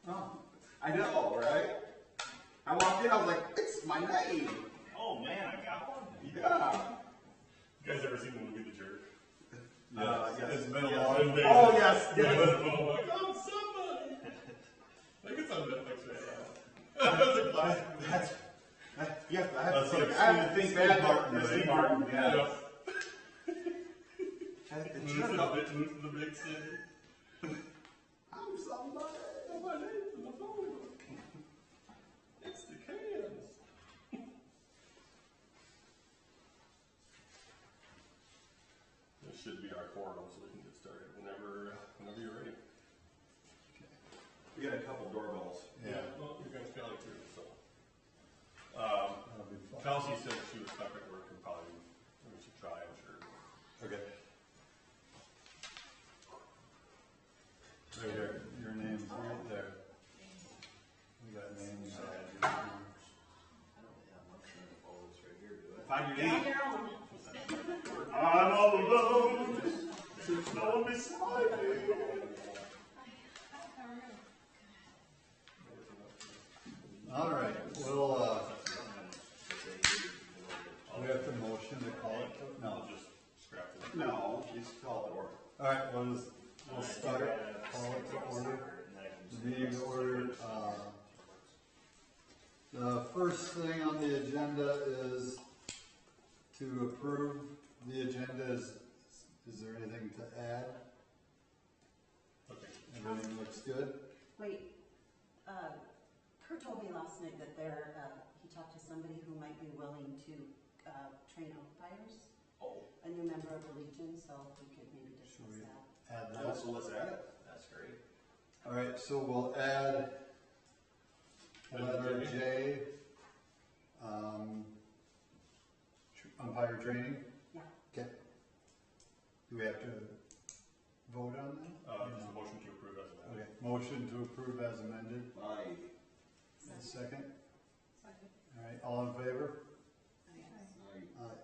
Oh, I know, right? I walked in, I was like, it's my name. Oh man, I got one. Yeah. You guys ever seen the movie The Jerk? Yes. It's been a long Oh, day. oh, yes. I'm somebody. I think it's on Netflix right now. That's a classic. Yes, I have to think Steve back. Martin, Steve right? Martin, yeah. Yeah. Moves to the big city. I'm somebody. Oh, my name's in the phone book. It's the cans. This should be our forum, so we can get started whenever you're ready. We got a couple doorbells. Yeah. Well, you're going to Kelly too, so. Chelsea said she was stuck at work and probably we should try, I'm sure. Okay. Right here, your name's right there. We got names. Find your name. I'm all alone. There's no one beside me. All right, well, we have to motion to call it. No, Just scrap it. No, just call it order. all right, we'll start. Call it to order. The meeting to order. The first thing on the agenda is to approve the agenda. Is there anything to add? Okay. Everything looks good? Wait, Kurt told me last night that he talked to somebody who might be willing to train umpires. Oh. A new member of the Legion, so we could maybe discuss Should we that. add Yeah, that? so let's add it. That's great. All right, so we'll add letter J, umpire training. Yeah. Okay. Do we have to vote on that? Just a motion to approve as amended. Okay, motion to approve as amended. Aye. Second? All right, all in favor? Aye. Aye.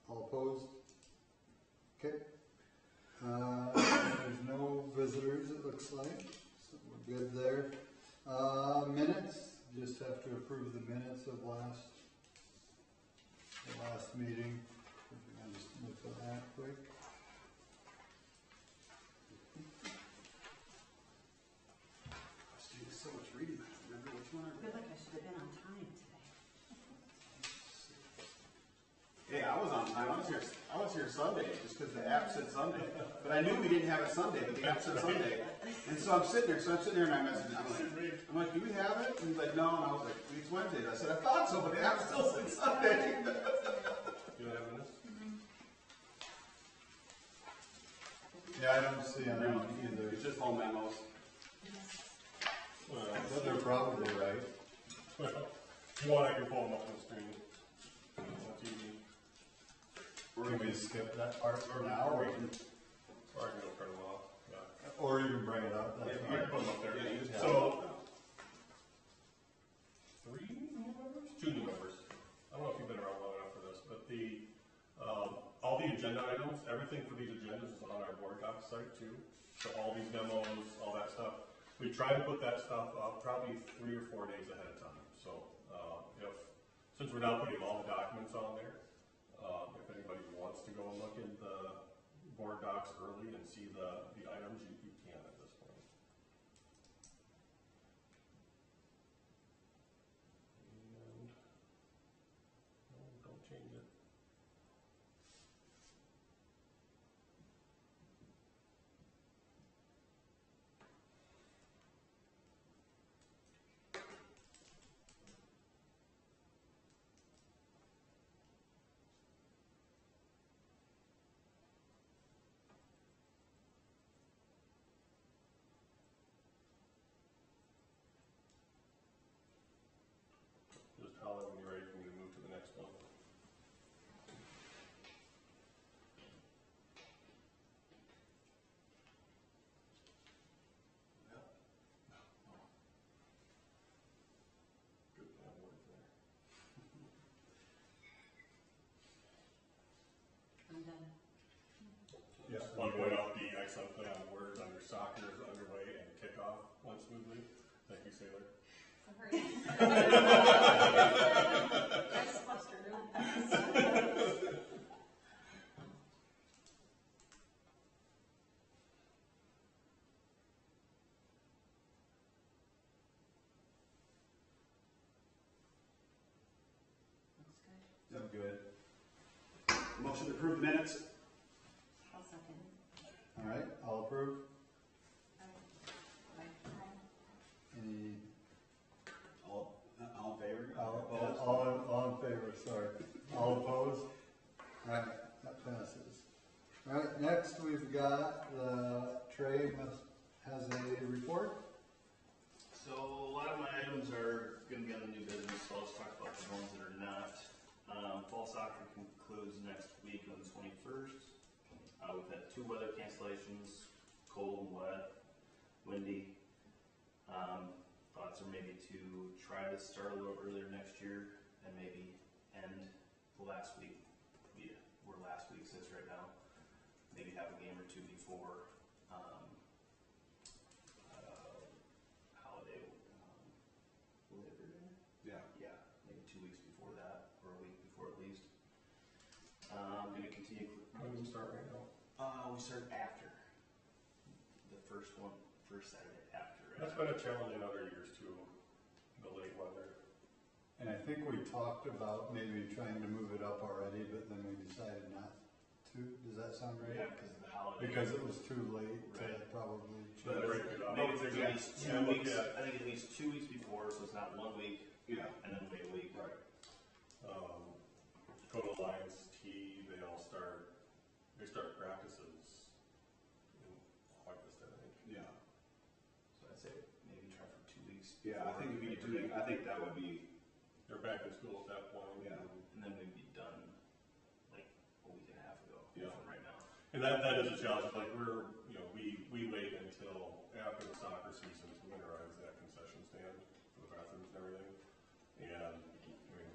All opposed? Okay. There's no visitors, it looks like, so we're good there. Minutes, just have to approve the minutes of the last meeting. If we can just look at that quick. I was doing so much reading. I don't remember which one I I feel read. like I should have been on time today. Hey, I was on time. I was here Sunday just because the app said Sunday. But I knew we didn't have it Sunday, but the app said Sunday. And so I'm sitting there and I messaged him. I'm like, do we have it? And he's like, no. And I was like, it's Wednesday. I said, I thought so, but the app still said Sunday. You don't have minutes? Yeah, I don't see on that one either. It's just all memos. But they're probably right. Well, if you want, I can pull them up on the screen. What do you need? Can we skip that part for now, or Or I can go print them off. Yeah. or you can bring it up? That's I fine. can put them up there. Yeah, you just have So, 3 new members? 2 new members. I don't know if you've been around long enough for this, but all the agenda items, everything for these agendas is on our board doc site too. So all these memos, all that stuff. We try to put that stuff up probably 3 or 4 days ahead of time. So since we're now putting all the documents on there, if anybody wants to go and look at the board docs early and see the items, you can at this point. And no, don't change it. Hurry. Nice cluster, really fast. Looks good. Good. Motion to approve the minutes? I'll second. All right, all approve? Aye. Any, All in favor? all in favor, sorry. All opposed? All right, that passes. All right, next we've got, Trey has a report. So a lot of my items are going to be on the new business, so let's talk about the ones that are not. Fall soccer concludes next week on the 21st. We've had 2 weather cancellations, cold and wet, windy. Thoughts are maybe to try to start a little earlier next year and maybe end the last week. We're last week 6 right now. Maybe have a game or 2 before holiday, Labor Day. Yeah. Maybe 2 weeks before that, or a week before at least. Gonna continue. When do we start right now? We start after the first Saturday after. That's been a challenge in other years too, the late weather. And I think we talked about maybe trying to move it up already, but then we decided not to. Does that sound right? Yeah, because of the holiday. Because it was too late to Right. probably But change. break it up. Maybe there's at least 2 Yeah, look weeks. at- I think at least 2 weeks before, so it's not 1 week Yeah. and then wait a week. Right. Dakota Lions T, they start practices in August, I think. Yeah. So I'd say maybe try for 2 weeks. Yeah, I think if you do, I think that would be, They're back in school at that point. Yeah. And then we'd be done like a week and a half ago. Yeah. From right now. And that is a challenge, like we wait until after the soccer season to winterize that concession stand for the bathrooms and everything. And, I mean,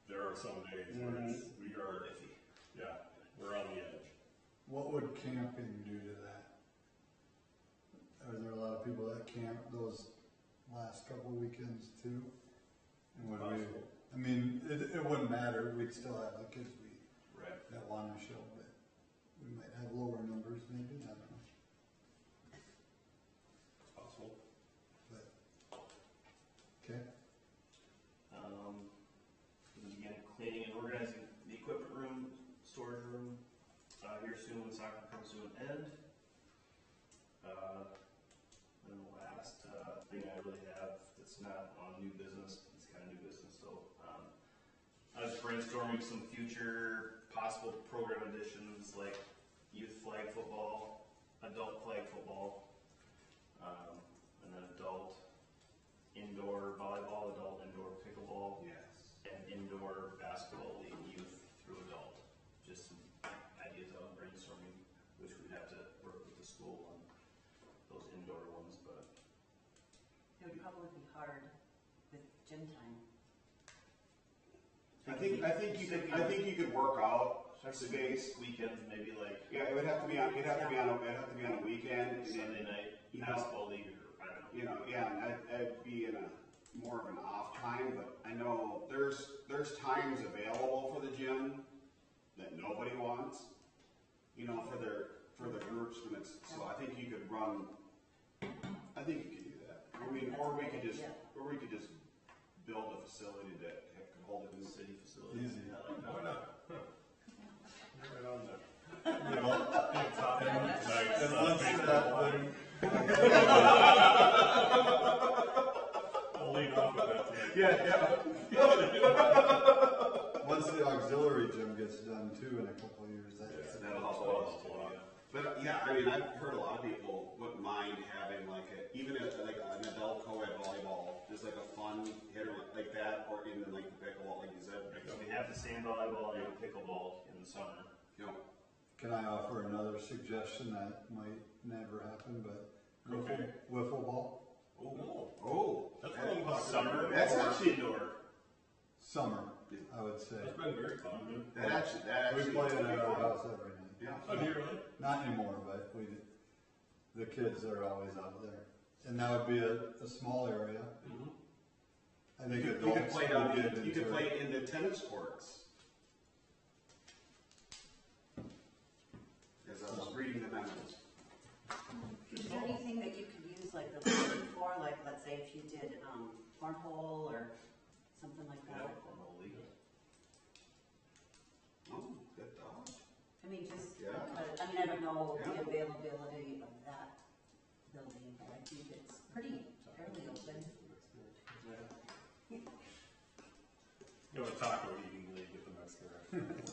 there are some days where we are, Iffy. yeah, we're on the edge. What would camping do to that? Are there a lot of people that camp those last couple weekends too? And would we, Possible. I mean, it wouldn't matter, we'd still have the kids Right. that wanna show, but we might have lower numbers maybe, I don't know. It's possible. But, okay, Again, cleaning and organizing the equipment room, storage room, here soon when soccer comes to an end. And the last thing I really have that's not on new business, it's kind of new business, so I was brainstorming some future possible program additions like youth flag football, adult flag football, and then adult indoor volleyball, adult indoor pickleball, yes. and indoor basketball league youth through adult. Just some ideas I was brainstorming, which we'd have to work with the school on those indoor ones, but It would probably be hard with gym time. I think you could work out space. weekends maybe like Yeah, it would have to be on, it'd have to be on a weekend, and Sunday then, night you know, basketball league or I don't know. you know, yeah, and I'd be in a more of an off time, but I know there's times available for the gym that nobody wants, you know, for the groups when it's, so I think you could run, I think you could do that. I mean, or we could just build a facility that could hold it in the City facilities. Easy. I like that. Why not? Huh. You're right on that. you know, Big top end, nice, and once big that line. thing, We'll lead off with that today. Yeah. once the auxiliary gym gets done too in a couple of years, that's. That'll help us too, yeah. But yeah, I mean, I've heard a lot of people wouldn't mind having like even like an adult co-ed volleyball, just like a fun hitter like that, or even like the pickleball, like you said. So we have the sand volleyball and pickleball in the summer. You know, Can I offer another suggestion that might never happen, but Okay. wiffle ball? oh, That's what I'm talking Summer. about. That's actually indoor. Summer, I would say. That's been very common. that actually. We play it would be at our fun. house every night. Yeah. Oh, do you really? Not anymore, but the kids are always out there. And that would be a small area, Mm-hmm. I think You could adults play it would on, get you could into play it. it in the tennis courts. As I was reading the memos. Is there anything that you could use like the league for, like let's say if you did cornhole or something like Yeah, that? from the league. Oh, good dog. I mean, just, Yeah. because, I mean, I don't know the Yeah. availability of that building, but I think it's pretty, fairly open. Yeah. You know, a taco eating league at the Mexican restaurant.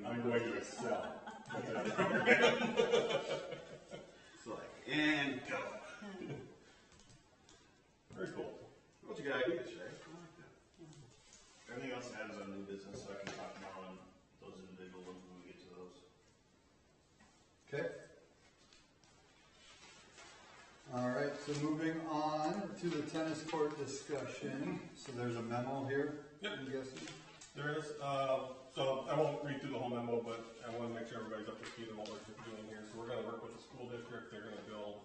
I'm going to excel. It's like, and go. Very cool. What's a good idea, Shay? I like that. Everything else I have is on new business, so I can talk more on those individual ones when we get to those. Okay. All right, so moving on to the tennis court discussion. So there's a memo here, Yep. I'm guessing? There is, so I won't read through the whole memo, but I want to make sure everybody's up to speed on what we're doing here. So we're going to work with the school district. They're going to build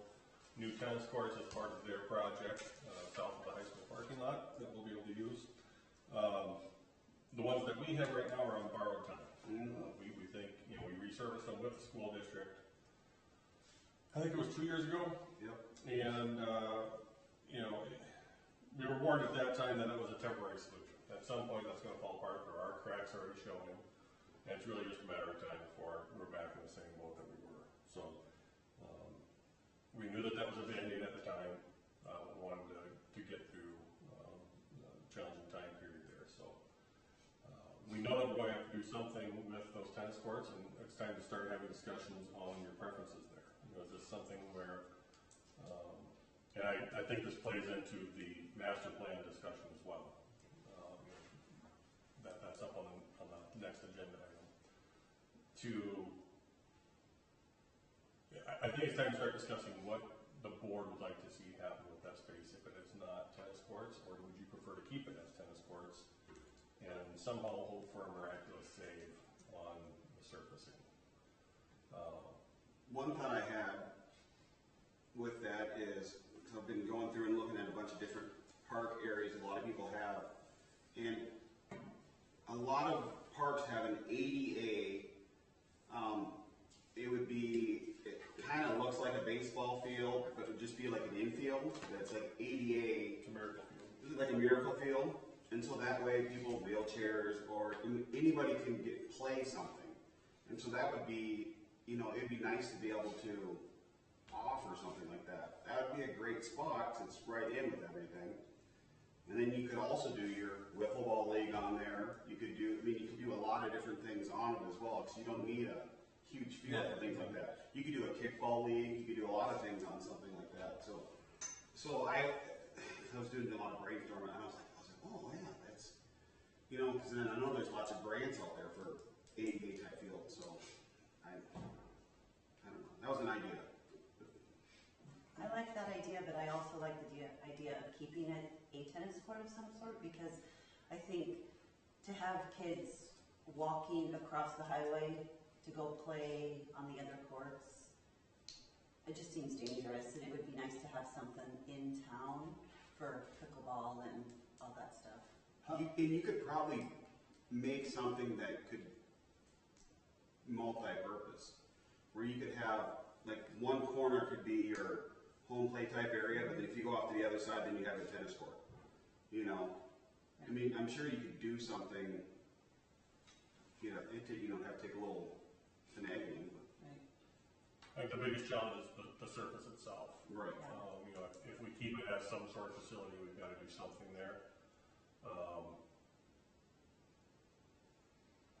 new tennis courts as part of their project, south of the high school parking lot that we'll be able to use. The ones that we have right now are on borrowed time. We think, you know, we resurfaced them with the school district. I think it was 2 years ago. Yep. And, you know, we were warned at that time that it was a temporary solution. At some point, that's going to fall apart. There are cracks already showing. And it's really just a matter of time before we're back in the same boat that we were. So, we knew that that was a Band-Aid at the time. We wanted to get through the challenging time period there. So, we know that we're going to have to do something with those tennis courts, and it's time to start having discussions on your preferences there. You know, is this something where, and I think this plays into the master plan discussion as well. That's up on the next agenda item. I think it's time to start discussing what the board would like to see happen with that space if it is not tennis courts, or would you prefer to keep it as tennis courts and somehow hope for a miraculous save on the surfacing? One thought I had with that is, because I've been going through and looking at a bunch of different park areas a lot of people have, and a lot of parks have an ADA. It kind of looks like a baseball field, but it would just be like an infield that's like ADA. It's a miracle field. This is like a miracle field, and so that way people with wheelchairs or anybody can play something. And so that would be, you know, it'd be nice to be able to offer something like that. That would be a great spot, 'cause it's right in with everything. And then you could also do your wiffle ball league on there. You could do a lot of different things on it as well, because you don't need a huge field for things like that. You could do a kickball league. You could do a lot of things on something like that. So I was doing a lot of brainstorming, and I was like, oh yeah, that's, you know, because then I know there's lots of grants out there for ADA type fields. So I don't know. That was an idea. I like that idea, but I also like the idea of keeping it a tennis court of some sort, because I think to have kids walking across the highway to go play on the other courts, it just seems dangerous, and it would be nice to have something in town for pickleball and all that stuff. And you could probably make something that could multi-purpose, where you could have, like, one corner could be your home play type area, but then if you go off to the other side, then you have a tennis court. You know, I mean, I'm sure you could do something. You know, you don't have to take a little finagling, but Right. I think the biggest challenge is the surface itself. right. You know, if we keep it as some sort of facility, we've got to do something there.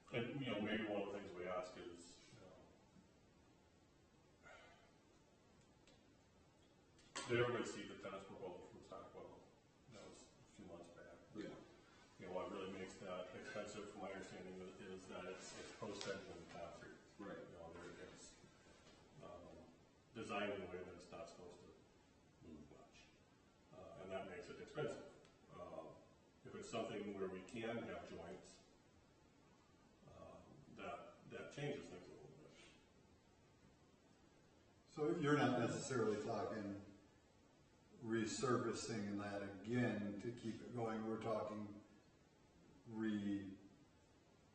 And, you know, maybe one of the things we ask is, you know, did everybody see the tennis proposal from Stockwell? That was a few months back. Yeah. You know, what really makes that expensive, from my understanding, is that it's post-edge and concrete. Right. You know, it's designed in a way that it's not supposed to move much. And that makes it expensive. If it's something where we can have joints, that changes things a little bit. So you're not necessarily talking resurfacing that again to keep it going. We're talking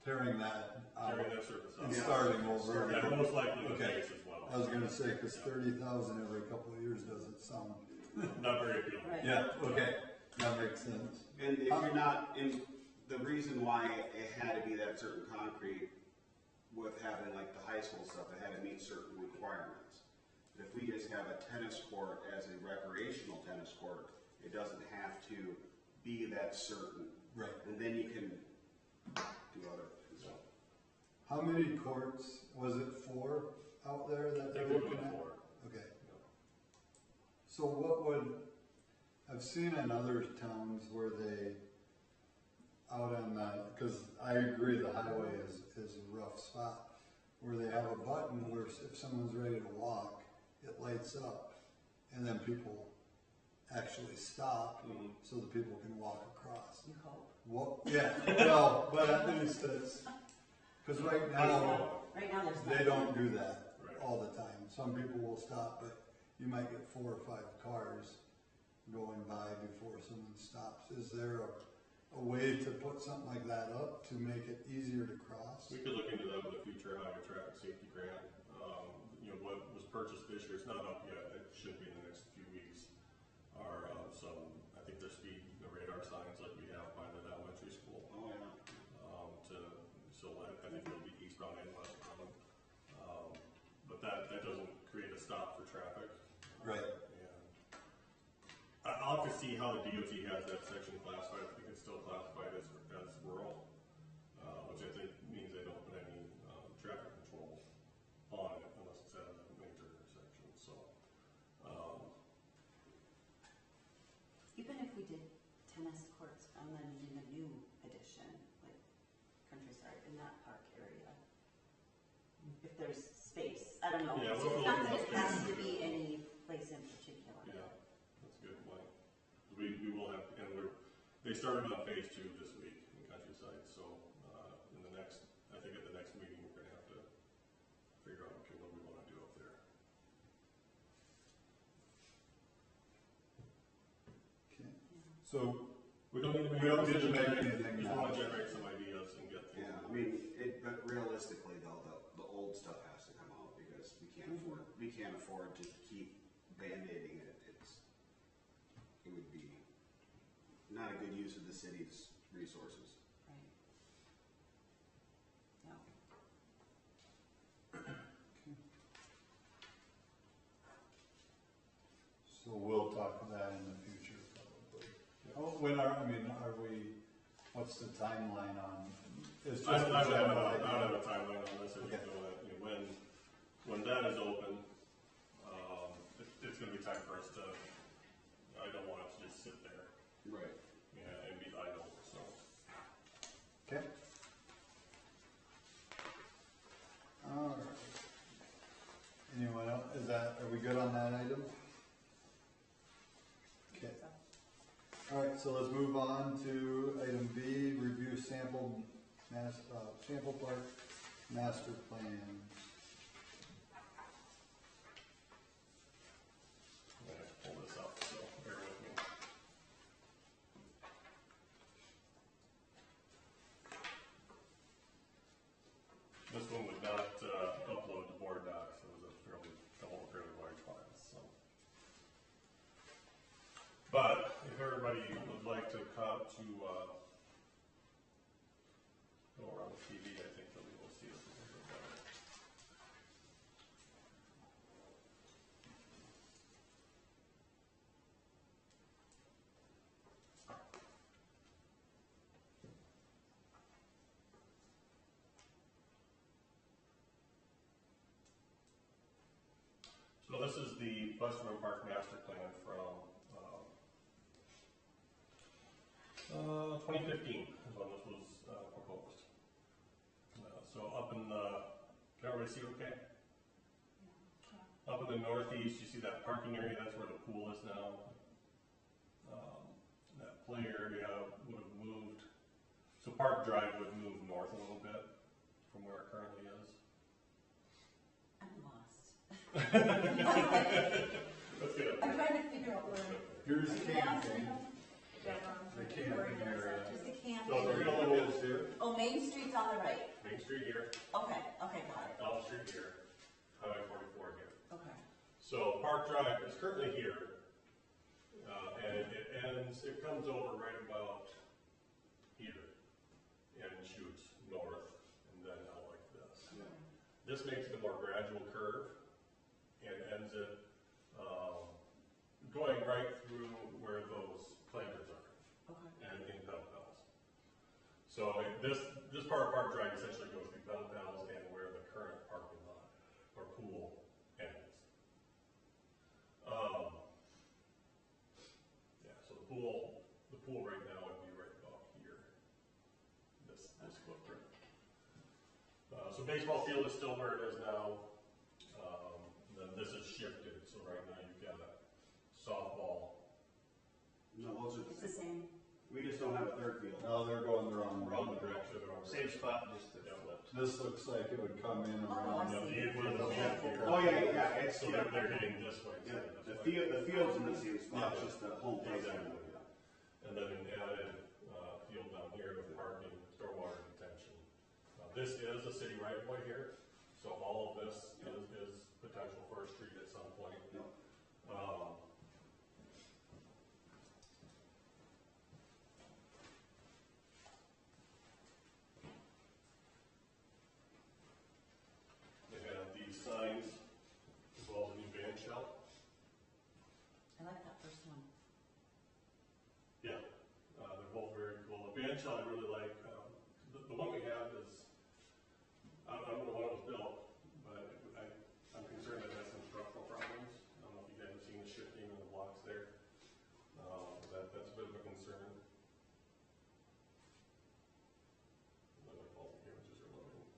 tearing that out Tearing that surface and out. starting over. Yeah, most likely the Okay. base as well. I was gonna say, cause 30,000 every couple of years doesn't sound, Not very appealing. Right. yeah, okay, that makes sense. And if you're not, and the reason why it had to be that certain concrete with having like the high school stuff, it had to meet certain requirements. But if we just have a tennis court as a recreational tennis court, it doesn't have to be that certain. Right. And then you can do other things. How many courts, was it 4 out there that they're They would looking go at? for. Okay. So what would, I've seen in other towns where they, out on the, because I agree the highway is a rough spot, where they have a button where if someone's ready to walk, it lights up, and then people actually stop, so the people can walk across. You hope. Well, yeah, well, but at least it's, because right now, Right now, there's they nothing. don't do that Right. all the time. Some people will stop, but you might get 4 or 5 cars going by before someone stops. Is there a way to put something like that up to make it easier to cross? We could look into that with a future highway traffic safety grant. What was purchased this year, it's not up yet, it should be in the next few weeks. Are some, I think there's the radar signs like we have by the elementary school. Oh, yeah. I think it'll be eastbound and westbound. But that doesn't create a stop for traffic. Right. And I'll have to see how the DOT has that section classified. I think it's still classified as rural, which I think means they don't put any traffic control on it unless it's at a major intersection. So, Even if we did tennis courts and then in the new edition, like Countryside, in that park area, if there's space, I don't know. Yeah, It's we'll not look that at it has to be any place in particular. yeah, that's a good point. We will have, and they started on phase 2 this week in Countryside. So, I think at the next meeting, we're going to have to figure out, okay, what we want to do up there. Okay. So We don't need to We don't need to make decision anything Just now. want to generate some ideas and get things. Yeah, I mean, but realistically though, the old stuff has to come out because we can't afford to keep band-aiding it. It would be not a good use of the city's resources. Right. No. So we'll talk to that in the future probably. Oh, what's the timeline on? It's just I a don't have general a idea. timeline on this. I Okay. just know that when that is open, it's going to be time for us to. I don't want it to just sit there, Right. and be idle. So. Okay. All right. Anyone else? Are we good on that item? Okay. So, All right, so let's move on to item B, review sample park master plan. I'm going to pull this up, so bear with me. This one would not upload to board docs. It was a fairly large file. So. But if everybody would like to come to go around the TV, I think that we will see it a little bit better. So this is the Western Park Master Plan from 2015 is when this was proposed. So up in the, can everybody see okay? Up in the northeast, you see that parking area, that's where the pool is now. That play area would have moved, so Park Drive would move north a little bit from where it currently is. I'm lost. Let's get up I'm there. trying to figure out where Here's camping, the camping area. Just the camp. So the real one is here, Oh, Main Street's on the right. Main Street here, Okay, okay, got it. Elm Street here, Highway 44 here. Okay. So Park Drive is currently here, and it comes over right about here, and shoots north, and then out like this. This makes it a more gradual curve, and ends it, going right through where those planters are, Okay. and in Bell Pals. So this part of Park Drive essentially goes through Bell Pals and where the current parking lot, or pool ends. Yeah, so the pool right now would be right about here, this footprint. So baseball field is still where it is now. Then this is shifted, so right now you've got softball. No, those are It's the same. we just don't have a third field. No, they're going the wrong Wrong way. direction. Same spot, just Yeah. flipped. This looks like it would come in around. No, the field is here. Oh, yeah, it's, So they're hitting this way. yeah, instead of the this way. field's in the same spot, Yeah. it's just the home place. Exactly. And then an added field down here with parking, stormwater detention. This is a city right of way here, so all of this is potential for a street at some point. Yep. They have these signs, as well as a new band shell. I like that first one. Yeah, they're both very cool. The band shell I really like. The one we have is, I don't know when it was built, but I'm concerned that it has some structural problems. I don't know if you guys have seen the shifting of the blocks there. That's a bit of a concern. Another faulty images are loading.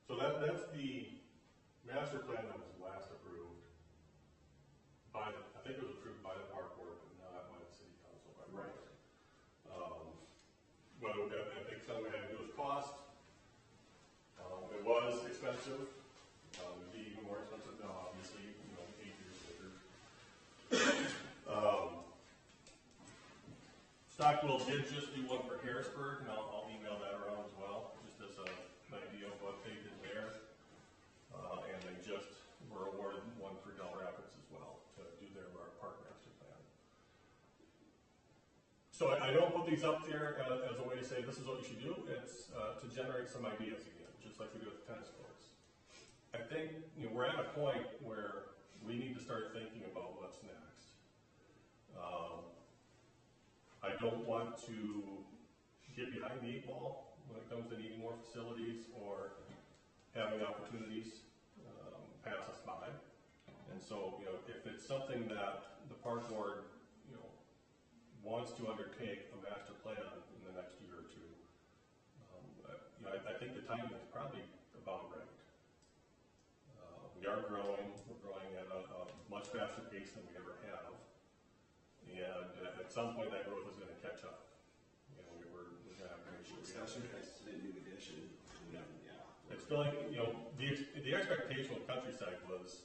So that's the master plan that was last approved by the, I think it was approved by the park board, but not by the city council. Right. But I think something we had to do with cost. It was expensive. It'd be even more expensive now, obviously, 8 years later. Stockwell did just do one for Harrisburg, and I'll email that around as well, just as an idea of what they did there. And they just were awarded one for Del Rapids as well to do their park master plan. So I don't put these up there as a way to say this is what you should do. It's to generate some ideas again, just like we do with the tennis courts. I think we're at a point where we need to start thinking about what's next. I don't want to get behind the 8 ball when it comes to needing more facilities or having opportunities pass us by. And so, if it's something that the park board, wants to undertake a master plan in the next year or two, I think the timing is probably about right. We are growing. We're growing at a much faster pace than we ever have. And at some point, that growth is going to catch up. We're going to have to make sure we have Especially if it's a new addition. Yeah. it's filling, the expectation of Countryside was,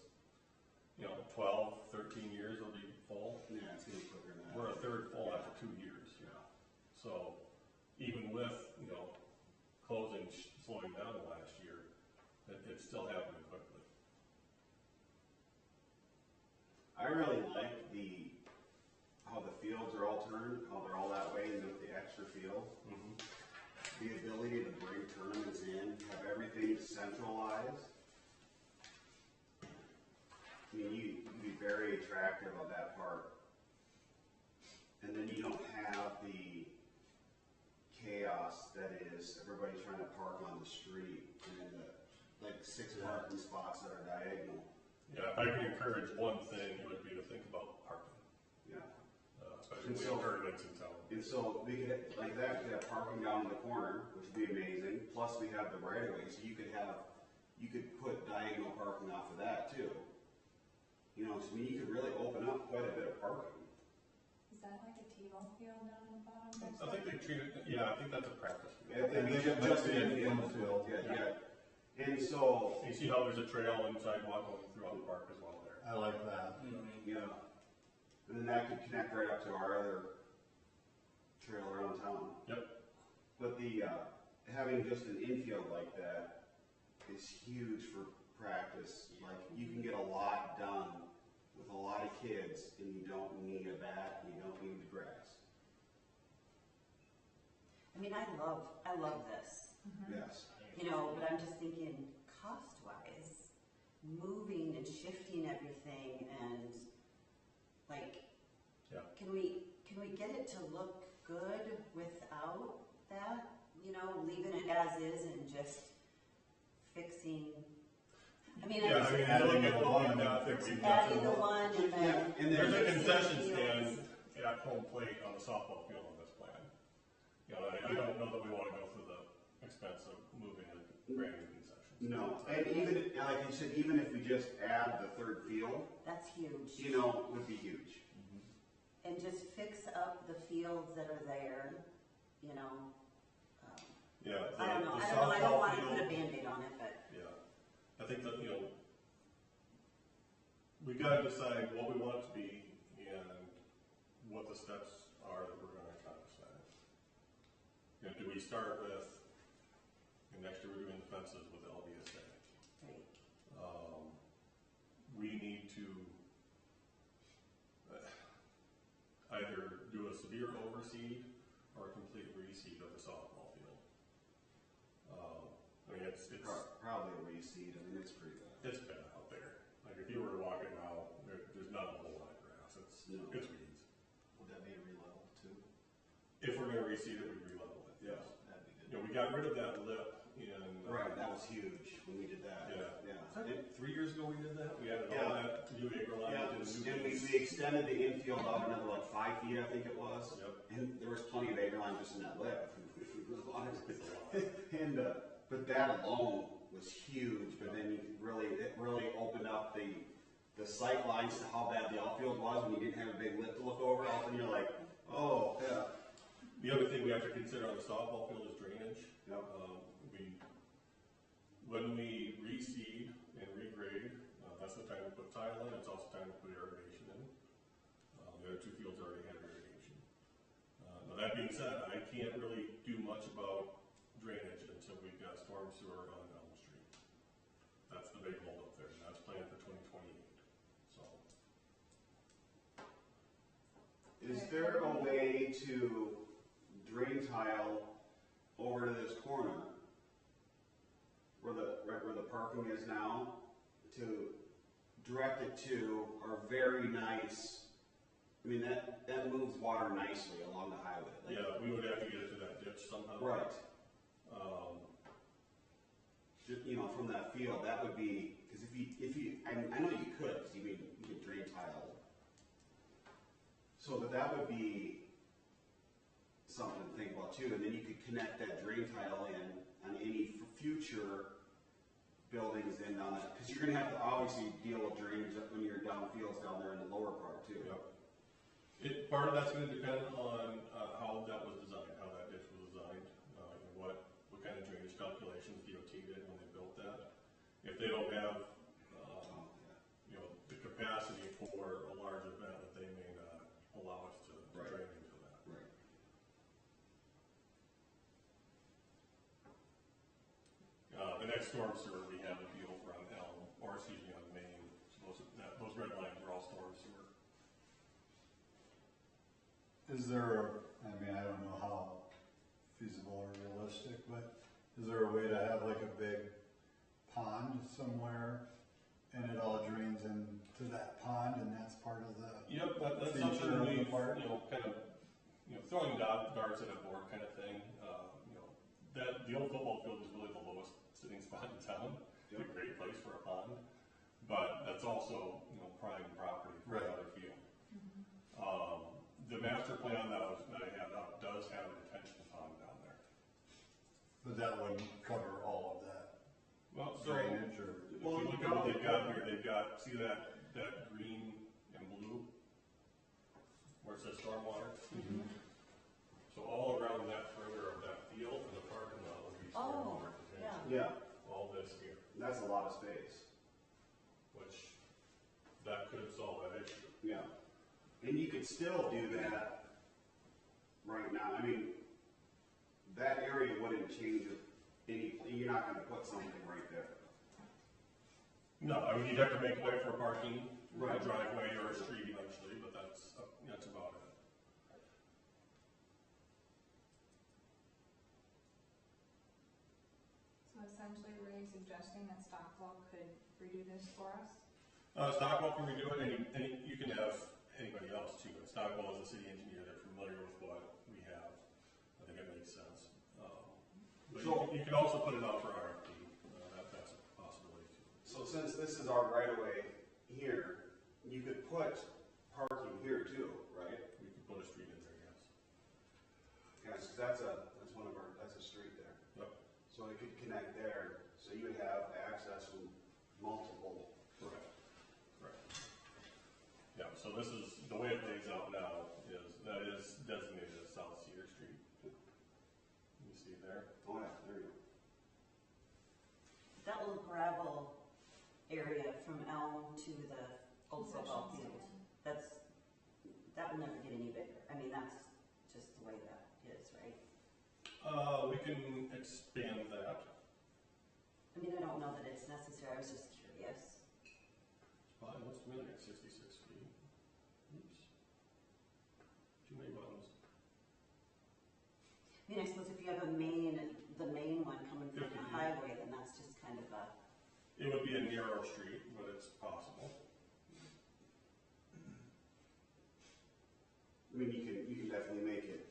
12, 13 years will be full. Yeah, it's gonna be quicker than that. We're a third full after 2 years. Yeah. So even with, closing, slowing down the last year, it's still happening quickly. I really like how the fields are all turned, how they're all that way, and with the extra field. The ability to bring tournaments in, have everything centralized. I mean, you can be very attractive of that park. And then you don't have the chaos that is everybody trying to park on the street and like 6 parking spots that are diagonal. Yeah, if I could encourage one thing, it would be to think about parking, Yeah. especially with tournaments in town. And so we could, like that, we could have parking down in the corner, which would be amazing. Plus we have the right of way, so you could put diagonal parking off of that too. So you could really open up quite a bit of parking. Is that like a T-ball field down in the bottom? I think they treat it, I think that's a practice. Yeah, And they get just the in the infield. Yeah, And so, You see how there's a trail and sidewalk going throughout the park as well there. I like that. yeah, and then that could connect right up to our other trail around town. Yep. But the, having just an infield like that is huge for practice. Like, you can get a lot done with a lot of kids, and you don't need a bat, you don't need the grass. I mean, I love this, Yes. you know, but I'm just thinking cost-wise, moving and shifting everything and like, Yeah. can we get it to look good without that? You know, leaving it as is and just fixing, I mean, Yeah, I mean, I look at the one that we've got. adding the one and Yeah, then. and There's a then, concession fields. stand at home plate on the softball field on this plan. You know, I don't know that we wanna go through the expense of moving a brand new concession. no, and even, like you said, even if we just add the third field, That's huge. you know, would be huge. And just fix up the fields that are there, you know. Yeah. I don't know, the I don't softball wanna put a field- Band-Aid on it, but Yeah, I think that, you know, we gotta decide what we want it to be and what the steps are that we're gonna accomplish that. You know, do we start with, and next year we're doing the fences with LVSA. right. We need to either do a severe overseed or a complete reseed of the softball field. I mean, it's Probably a reseed, I mean, it's pretty bad. It's bad out there. Like if you were to walk it now, there's not a whole lot of grass. No. It's weeds. Would that be a re-level too? If we're gonna reseed it, we re-level it. Yeah. That'd be You good. know, we got rid of that lip in. Right, that was huge when we did that. Yeah. Yeah. Was that 3 years ago we did that? We added Yeah. all that new acre line Yeah, to the new. and we extended the infield out another like 5 feet, I think it was. Yep. And there was plenty of acre line just in that lip, if we was honest. And, but that alone was huge, but then it really opened up the sight lines to how bad the outfield was when you didn't have a big lip to look over. All of a sudden you're like, oh, yeah. The other thing we have to consider on the softball field is drainage. Yep. When we reseed and regrade, that's the time we put tile in. It's also time to put irrigation in. The other two fields already have irrigation. Now that being said, I can't really do much about drainage until we've got storm sewer on Elm Street. That's the big holdup there. That's planned for 2028. So. Is there a way to drain tile over to this corner right where the parking is now, to direct it to our very nice, I mean, that moves water nicely along the highway. Like, Yeah, we would have to get it to that ditch somehow. right. Just, you know, from that field, that would be, because if you, I know you could, because you could drain tile. So, but that would be something to think about too, and then you could connect that drain tile in on any future buildings in on that, because you're gonna have to obviously deal with drainage when you're downfields down there in the lower part too. Yep. Part of that's gonna depend on how that was designed, how that ditch was designed, and what kind of drainage calculations DOT did when they built that. If they don't have, you know, the capacity for a large event, that they may not allow us to Right. drain into that. Right. The next storm sewer, we have a deal for on Elm, or excuse me, on Main. So those red lines are all storm sewer. Is there, I mean, I don't know how feasible or realistic, but is there a way to have like a big pond somewhere and it all drains into that pond and that's part of the, Yep, that's feature something of the we, park? you know, kind of, you know, throwing darts at a board kind of thing. You know, that the old football field is really the lowest sitting spot in town. It's a great place for a pond, but that's also, you know, prime property for Right. another field. The master plan that I have up does have a detention pond down there. but that wouldn't cover all of that Well, so drainage or? if you look at what they've got here, they've got, see that green and blue? Where it says stormwater? So all around that perimeter of that field and the parking lot would be Oh, stormwater yeah. detention. Yeah. All this here. That's a lot of space. which that could solve that issue. Yeah. And you could still do that right now. I mean, that area wouldn't change any, you're not gonna put something right there. No, I mean, you'd have to make way for parking, Right. a driveway or a street eventually, but that's about it. So essentially, were you suggesting that Stockwell could redo this for us? Stockwell can redo it, and you can have anybody else too. And Stockwell is a city engineer, they're familiar with what we have. I think it makes sense. But So- you can also put it out for RFP, that's a possibility too. So since this is our right of way here, you could put parking here too, right? We could put a street in there, yes. Yes, 'cause that's one of our, that's a street there. Yep. So it could connect there, so you would have access from multiple. Correct. Yeah, so this is, the way it lays out now that is designated as South Cedar Street. You see there? Oh yeah, there you go. That little gravel area from Elm to the old football Concessions, field, yeah. that will never get any bigger. I mean, that's just the way that is, right? We can expand that. I mean, I don't know that it's necessary, I was just curious. Well, it looks to me like 66 feet. Oops. Too many buttons. I mean, I suppose if you have the main one coming from 50 the feet. highway, then that's just kind of a, It would be a narrow street, but it's possible. I mean, you can definitely make it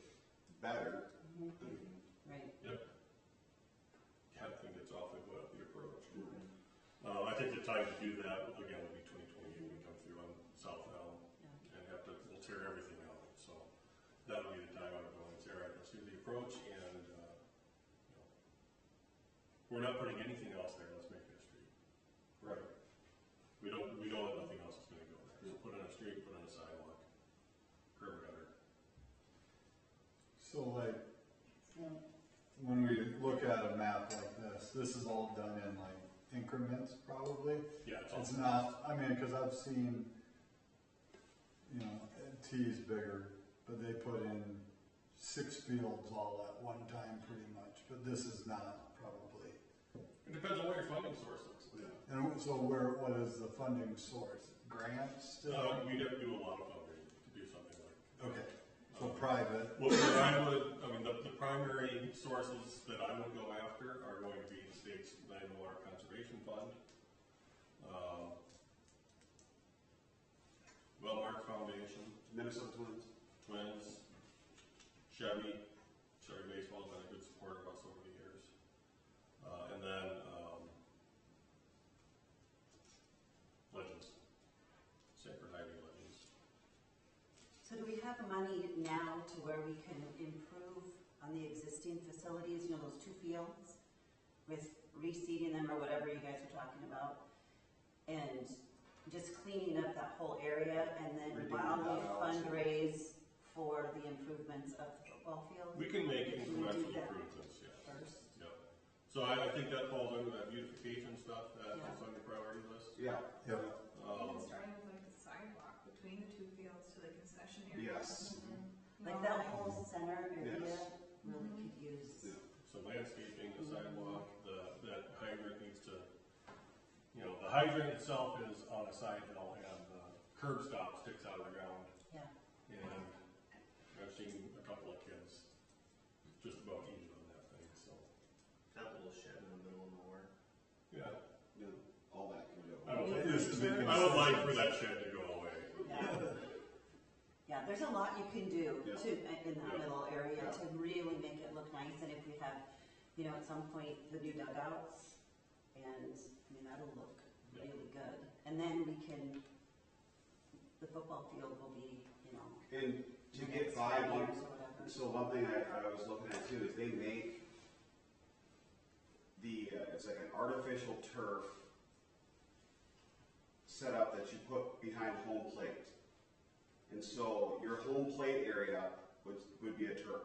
better. right? Yep. Yeah, I think it's awfully good, the approach. I think the time to do that, again, would be 2028 when we come through on South Elm Yeah. and we'll tear everything out. So that would be the time I would go and say, all right, let's do the approach and, we're not putting anything else there, let's make it a street. Right. We don't have nothing else that's gonna go there. So put in a street, put in a sidewalk, curb gutter. So like, when we look at a map like this is all done in like increments probably? Yeah, It's not, I mean, cause I've seen, T's bigger, but they put in 6 fields all at one time pretty much, but this is not probably. It depends on what your funding source is. And so what is the funding source? Grants still? We'd have to do a lot of fundraising to do something like. Okay, so private. Well, the primary sources that I would go after are going to be the state's Land and Water Conservation Fund, Wellmark Foundation, Minnesota Twins. Chevy Baseball's been a good supporter of us over the years, and then Legends, Sacred Highway Legends. So do we have money now to where we can improve on the existing facilities, those 2 fields with reseeding them or whatever you guys are talking about? And just cleaning up that whole area and then Redoing while we that out. fundraise for the improvements of the football field? We can make Can we incremental do that improvements, yeah. first? Yep. So I think that falls under that beautification stuff that's Yeah. on your priority list. Yeah. Yep. Even starting with like the sidewalk between the 2 fields to the concession area. Yes. Like that whole center area Yes. really could use. Yeah. So landscaping, the sidewalk, that hydrant needs to, the hydrant itself is on a side hill and the curb stop sticks out of the ground. Yeah. And I've seen a couple of kids just about eat on that thing, so. That little shed in the middle of nowhere. Yeah. All that can go. I would It used to be I would like for that shed to go away. Yeah, there's a lot you can do Yeah. in that Yeah. little area Yeah. to really make it look nice. And if we have, at some point, the new dugouts, and that'll look Yeah. really good. And then the football field will be, And to get by, years or whatever. so one thing I was looking at too is they make it's like an artificial turf setup that you put behind home plate. And so your home plate area would be a turf.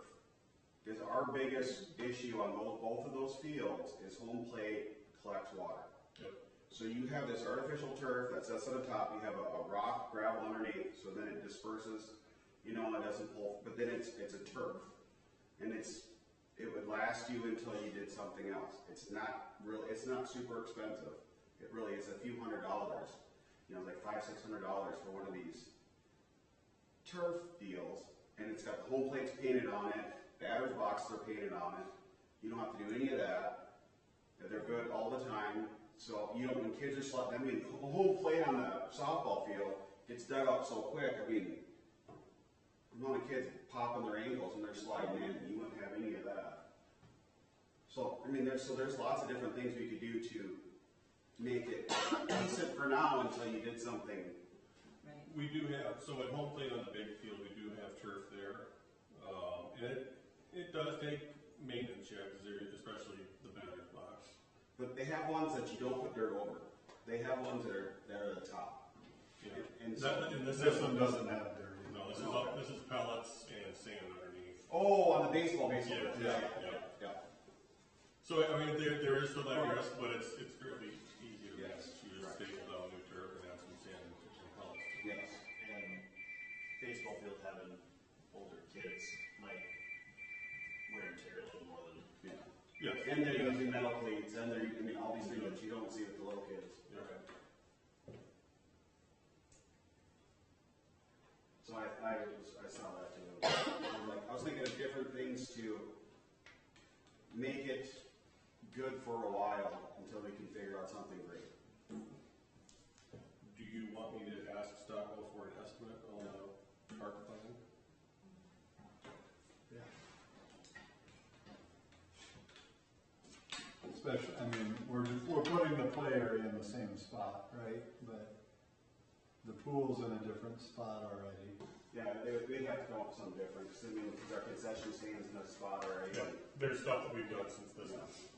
Because our biggest issue on both of those fields is home plate collects water. Yep. So you have this artificial turf that sits on the top, you have a rock, gravel underneath, so then it disperses, you know, it doesn't pull, but then it's a turf. And it would last you until you did something else. It's not super expensive. It really is a few $100s, you know, like $500-600 for one of these turf deals. And it's got the home plates painted on it, batter's boxes are painted on it. You don't have to do any of that. They're good all the time. So, you know, when kids are sliding, I mean, the whole plate on the softball field gets dug up so quick. I mean, the amount of kids popping their ankles and they're sliding in, you wouldn't have any of that. So, I mean, there's lots of different things we could do to make it decent for now until you did something. Right. We do have, so at home plate on the big field, we do have turf there. And it does take maintenance, yeah, because especially the batter's box. But they have ones that you don't put dirt over. They have ones that are at the top. Yeah. And so, And This one doesn't have dirt. No, this is pellets and sand underneath. oh, on the baseball field. Yeah. So, I mean, there is still that risk, but it's fairly easy to Yes. just staple down new turf and have some sand and some pellets. Yes. And baseball field having older kids might wear and tear a little more than. Yeah. Yes. And they're using metal cleats, and they're, I mean, all these things that you don't see with the little kids. Okay. So I saw that too. I was thinking of different things to make it good for a while until we can figure out something great. Do you want me to ask Stockwell for an estimate on the park plan? Yeah. Especially, I mean, we're putting the play area in the same spot, right? But the pool's in a different spot already. Yeah, they'd have to come up with something different, because I mean, our concession stands in a spot already. Yeah, there's stuff that we've done since this.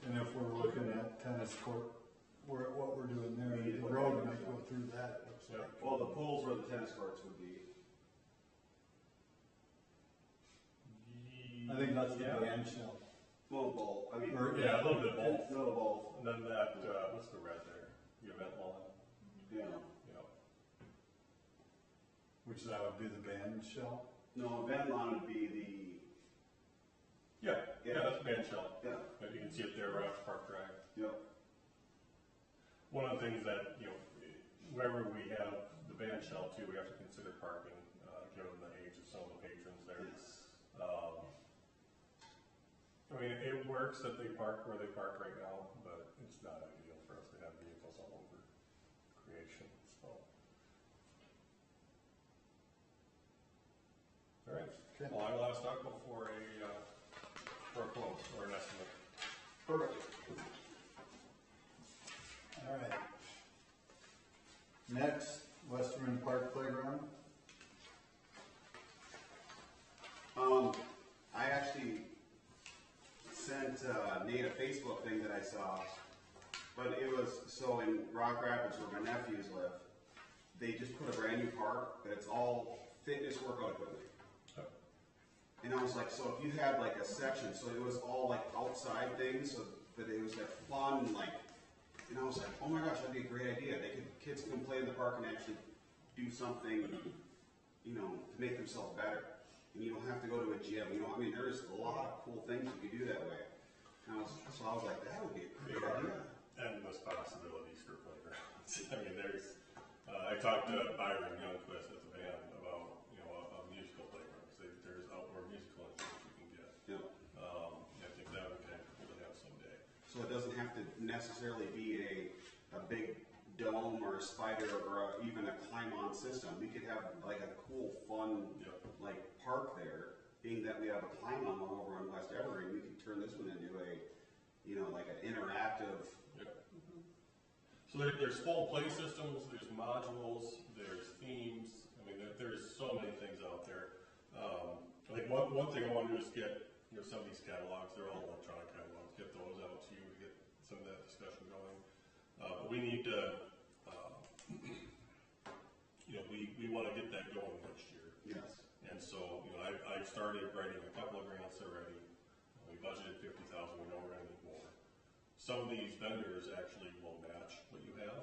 And if we're looking at tennis court, what we're doing there, the road might go through that. It looks Yeah. like. Well, the pool's where the tennis courts would be. I think that's the Yeah. band shell. Well, both. I mean, Yeah, a little bit both. A little both. And then that, what's the red there? The event lawn? Yeah. Yeah. Which that would be the band shell. No, event lawn would be the. Yeah, that's band shell. Yeah. And you can see it there right off Park Drive. Yep. One of the things that, you know, wherever we have the band shell too, we have to consider parking, given the age of some of the patrons there. Yes. I mean, it works that they park where they park right now, but it's not ideal for us to have vehicles all over creation, so. All right, Okay. well, I will ask Stockwell for a quote or an estimate. Perfect. All right. Next, Westerman Park Playground. I actually sent Nate a Facebook thing that I saw, but it was, so in Rock Rapids where my nephews live, they just put a brand new park, but it's all fitness workout equipment. And I was like, so if you had like a section, so it was all like outside things, so, but it was like fun, like, and I was like, oh my gosh, that'd be a great idea. Kids can play in the park and actually do something, you know, to make themselves better. And you don't have to go to a gym, you know, I mean, there's a lot of cool things you could do that way. And so I was like, that would be a great idea. Endless possibilities for playgrounds. I mean, I talked to Byron Youngquist at the band about, you know, a musical playground, because there's outdoor musical instruments you can get. Yeah. I think that would be kind of cool to have someday. So it doesn't have to necessarily be a big dome or a spider or even a climb-on system. We could have like a cool, fun, like park there. Being that we have a climb-on one over on West Evergreen, we could turn this one into a, you know, like an interactive. So there's full play systems, there's modules, there's themes. I mean, there's so many things out there. I think one thing I want to do is get, you know, some of these catalogs. They're all electronic catalogs. Get those out to you to get some of that discussion going. But we need to, you know, we want to get that going next year. Yes. And so, you know, I've started writing a couple of grants already. We budgeted $50,000. We know we're going to need more. some of these vendors actually will match what you have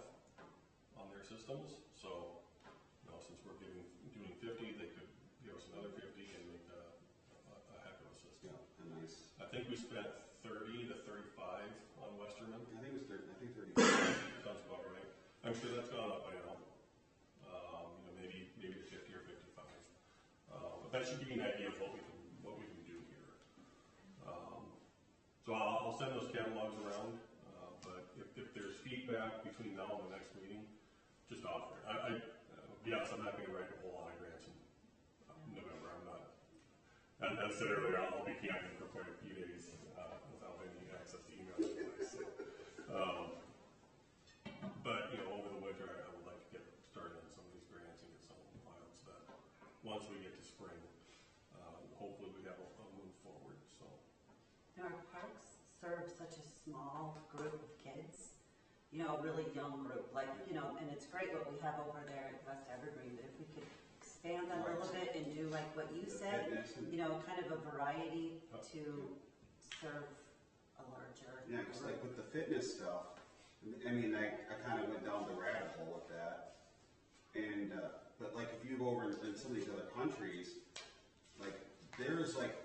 on their systems. So, you know, since we're doing 50, they could give us another 50 and make that a heck of a system. Yeah, a nice. I think we spent 30 to 35 on Westerman. I think it was 30. I think 30. Sounds about right. I'm sure that's gone up by now. You know, maybe to 50 or 55. But that should give you an idea of what we can do here. So I'll send those catalogs around. But if there's feedback between now and the next meeting, just offer it. Yes, I'm not going to write a whole lot of grants in November. I'm not. As I said earlier, I'll be camping for quite a few days without any access to email anyway. So, but you know, over the winter, I would like to get started on some of these grants and get some of them filed so that once we get to spring, hopefully we have a move forward. So, And our parks serve such a small group of kids, you know, a really young group, like, you know, and it's great what we have over there at West Evergreen, but if we could expand that a little bit and do like what you said, you know, kind of a variety to serve a larger Yeah, because like with the fitness stuff, I mean, I kind of went down the rabbit hole with that. And, but like if you go over in some of these other countries, like there's like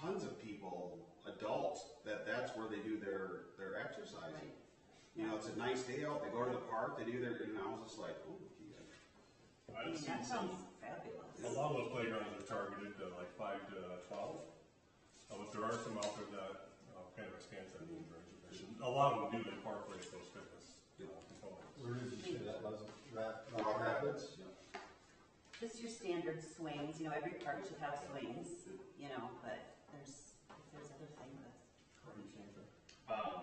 tons of people, adults, that's where they do their exercising. Right. You know, it's a nice day out, they go to the park, they do their, and I was just like, oh, gee. I mean, that sounds fabulous. a lot of those playgrounds are targeted to like 5 to 12. But there are some out there that kind of expands that age range. A lot of them do incorporate those fitness components. Where did you say that was? Rock Rapids? Just your standard swings, you know, every park should have swings, you know, but if there's other things What are you saying, sir? A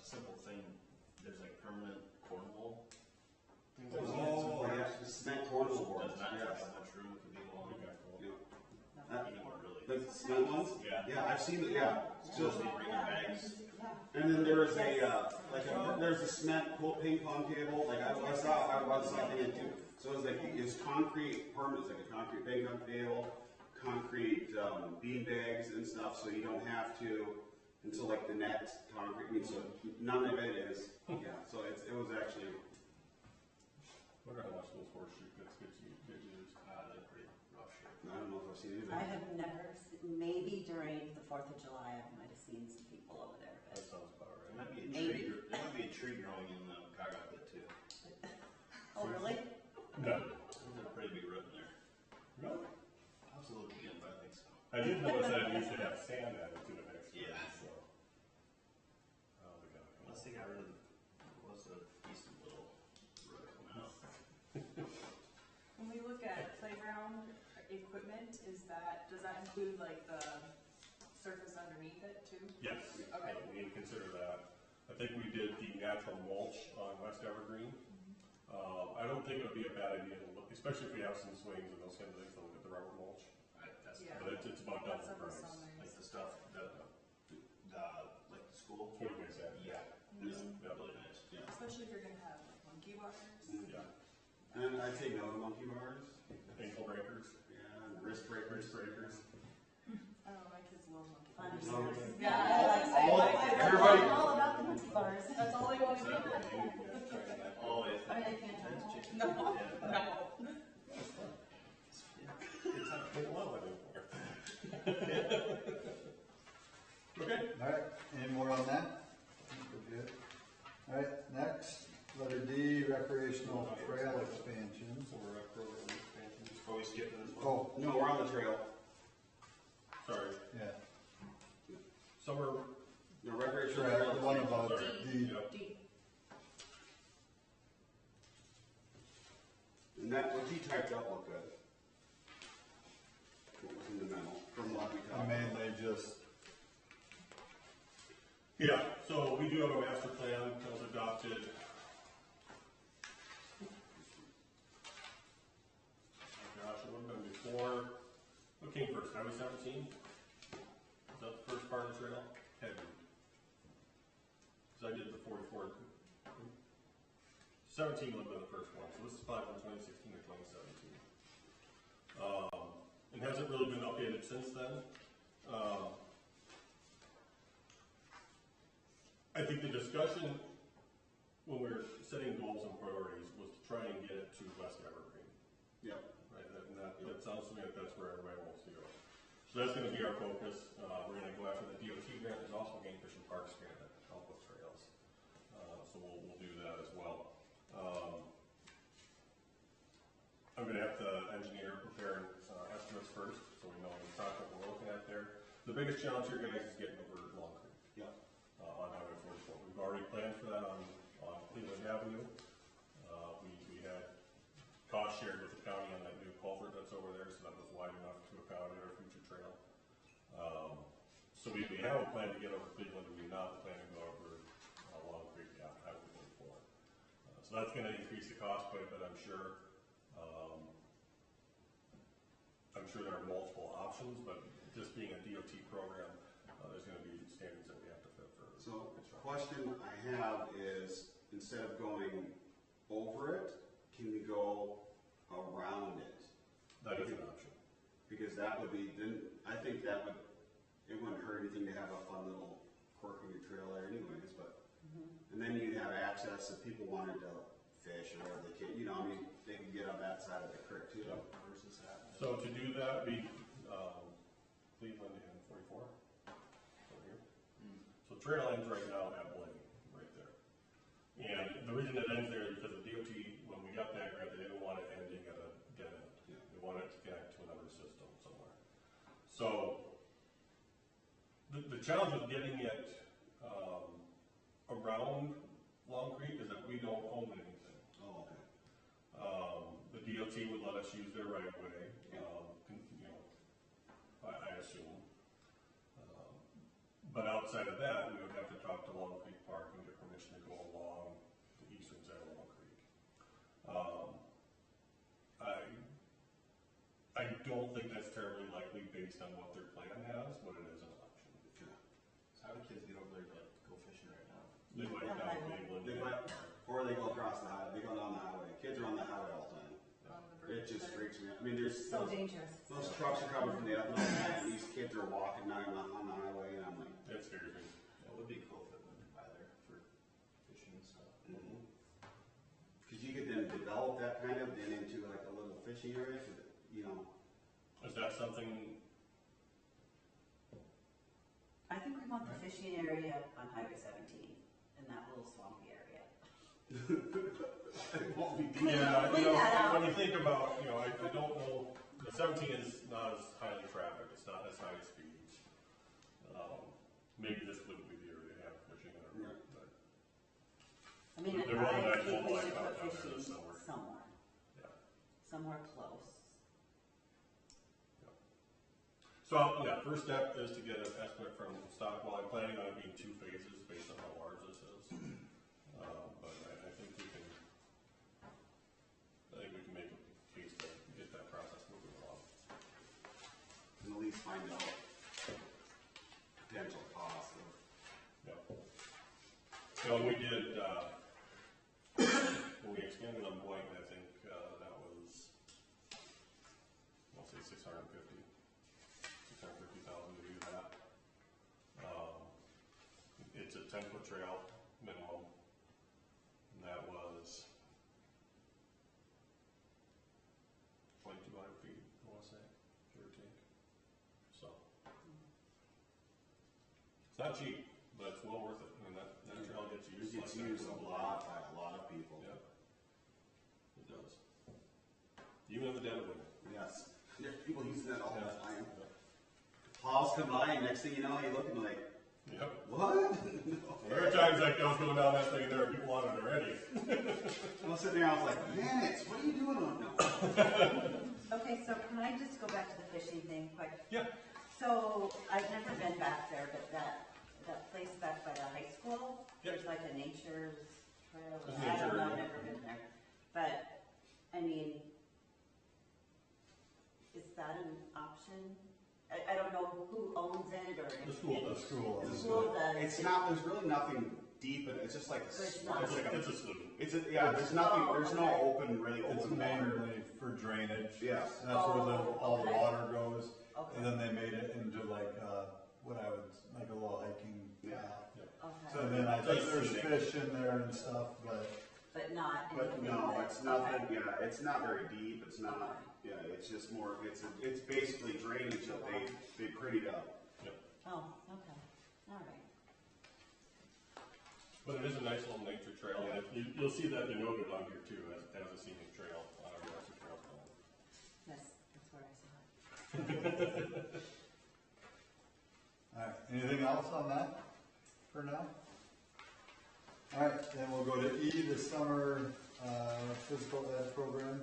simple thing, there's like permanent cornhole. Oh, yeah, the cement cornhole boards, Does not take yes. that much room, it could be long. Okay, cool. Yeah. Anymore, really. The cement ones? Yeah. Yeah, I've seen it, yeah. So, Mostly bringing bags. and then there is there's a cement ping pong table, like I was thinking it too. So it's like, it's concrete permanent, it's like a concrete ping pong table, concrete bean bags and stuff, so you don't have to, until like the net concrete, I mean, so none of it is, yeah, so it was actually, We're going to watch those horseshoe pits get used. They're pretty rough shape. I don't know if I've seen anything. I have never, maybe during the 4th of July, I might have seen some people over there, That but sounds about There right. might be a Maybe. tree, there might be a tree growing in the cockpit pit too. oh, really? No. There's a pretty big root in there. Really? Absolutely, yeah, but I think so. I did notice that you should have sand added to it next year. Yeah. So. We got it. Unless they got rid of, it was a decent little root coming out. When we look at playground equipment, does that include like the surface underneath it too? Yes. Okay. We need to consider that. I think we did the natural mulch on West Evergreen. I don't think it would be a bad idea to look, especially if we have some swings and those kind of things, to look at the rubber mulch. That's Yeah. But it's about double That's the up price. some like the stuff, like the school. What do you guys have? Yeah, it's really nice. Yeah. Especially if you're gonna have like monkey bars. Yeah. And I'd say no to monkey bars, Ankle breakers. yeah, wrist breakers. Oh, my kids love monkey Fun. bars. No. Yeah, Everybody- All about the monkey bars. That's all they want to do. Always. I mean, they can't touch it. No, Yeah. no. They love it anymore. Okay. Alright, any more on that? I think we're good. Alright, next, letter D, recreational trail expansion. So we're at program expansion. Before we skip to this one. Oh, No, we're on the trail. Sorry. yeah, Summer. The recreational trail, trail. the one above Sorry. D. Yep. D. And that, what he typed up looked good. What was in the memo, from what we I talked about. mainly just, Yeah, so we do have a master plan that was adopted. Oh gosh, it would have been before, what came first, Highway 17? Was that the first part of the trail? Had to be. Because I did the 44. 17 would have been the first one, so this is probably from 2016 or 2017. It hasn't really been updated since then. I think the discussion when we were setting goals and priorities was to try and get it to West Evergreen. Yep. Right, and that sounds to me like that's where everybody wants to go. So that's gonna be our focus. We're gonna go after the DOT grant. There's also a Game Fish and Parks grant that can help with trails. So we'll do that as well. I'm gonna have the engineer prepare estimates first, so we know the project we're looking at there. The biggest challenge here, guys, is getting over Long Creek. Yep. On Highway 44. We've already planned for that on Cleveland Avenue. We had cost shared with the county on that new culvert that's over there, so that was wide enough to accommodate our future trail. So we have a plan to get over Cleveland, and we now plan to go over Long Creek after Highway 44. So that's going to increase the cost quite a bit, I'm sure. I'm sure there are multiple options, but just being a DOT program, there's going to be standards that we have to fit for. So, question I have is, instead of going over it, can we go around it? That is an option. Because that would be, then, I think that would, it wouldn't hurt anything to have a fun little quirk in your trail there anyways, but, and then you'd have access if people wanted to fish or whatever they can, you know, I mean, they can get on that side of the creek too, Yep. versus that. So to do that, we, Cleveland and 44, over here. So trail ends right now at Blaine, right there. And the reason it ends there is because the DOT, when we got that grant, they didn't want it ending at a dead end. Yeah. They wanted it to connect to another system somewhere. So the challenge with getting it around Long Creek is that we don't own anything. Oh, okay. The DOT would let us use their right of way, I assume. But outside of that, we would have to talk to Long Creek Park and get permission to go along the eastern side of Long Creek. I don't think that's terribly likely based on what their plan has, but it is an option. Okay. So how do kids get over there to like go fishing right now? They might Yeah, not I- be able to They do might, it. or they go across the highway, they go down the highway, kids are on the highway all the time. On the bridge It just there. freaks me out, I mean, there's So dangerous. those trucks are coming from the other side, and these kids are walking down on the highway, and I'm like, That scares me. It would be cool if it went by there for fishing and stuff. cause you could then develop that kind of, then into like a little fishing area, you know. Is that something, I think we want the fishing area on Highway 17, in that little swampy area. It won't be deep. yeah, Clean that out. when you think about, I don't know, the 17 is not as highly trafficked, it's not as high speed. Maybe this wouldn't be the area to have fishing in it, but, I mean, There was I that think we whole should life out put there fishing this summer. somewhere, yeah. somewhere close. So, yeah, first step is to get an estimate from Stockwell. I'm planning on it being 2 phases based on how large this is. But I think we can make a case to get that process moving along. And at least find out potential cost of. Yep. We did, when we expanded on Boynton, I think that was, I'll say 650,000 to do that. It's a 10-foot trail minimum, and that was 2,200 feet, I want to say, give or take. So it's not cheap, but it's well worth it. I mean, that trail gets It used. gets like that used for a lot by a lot of people. Yeah, it does. Even in the dead of winter. Yes, there's people using that all the time. Yep. Plows come by, and next thing you know, you're looking like, Yep. what? There are times like I was going down that thing, there are people on it already. I was sitting there, I was like, Lennox, what are you doing on now? Okay, so can I just go back to the fishing thing quick? Yeah. So, I've never been back there, but that place back by the high school, Yep. there's like a nature's trail, There's I don't know, I've nature. never been there. But, I mean, is that an option? I don't know who owns it, or if The school does. School. the school does. It's not, there's really nothing deep in it, it's just like a, There's it's not. like It's a slough. it's a, yeah, there's nothing, there's no Okay. open, really It's open water. mainly for drainage. Yes. And that's where all the Okay. water goes. Okay. And then they made it into like, like a little hiking Yeah. path. So And then I think Just there's scenic. fish in there and stuff, but not But anything no, that- it's nothing, yeah, it's not very deep, it's not, yeah, it's just more, it's basically drainage that they prettied up. Oh, okay, all right. But it is a nice little nature trail, and you'll see that denoted on here too, as a scenic trail on our master trail plan. That's where I saw it. alright, anything else on that for now? Alright, then we'll go to E, the summer, physical ed program.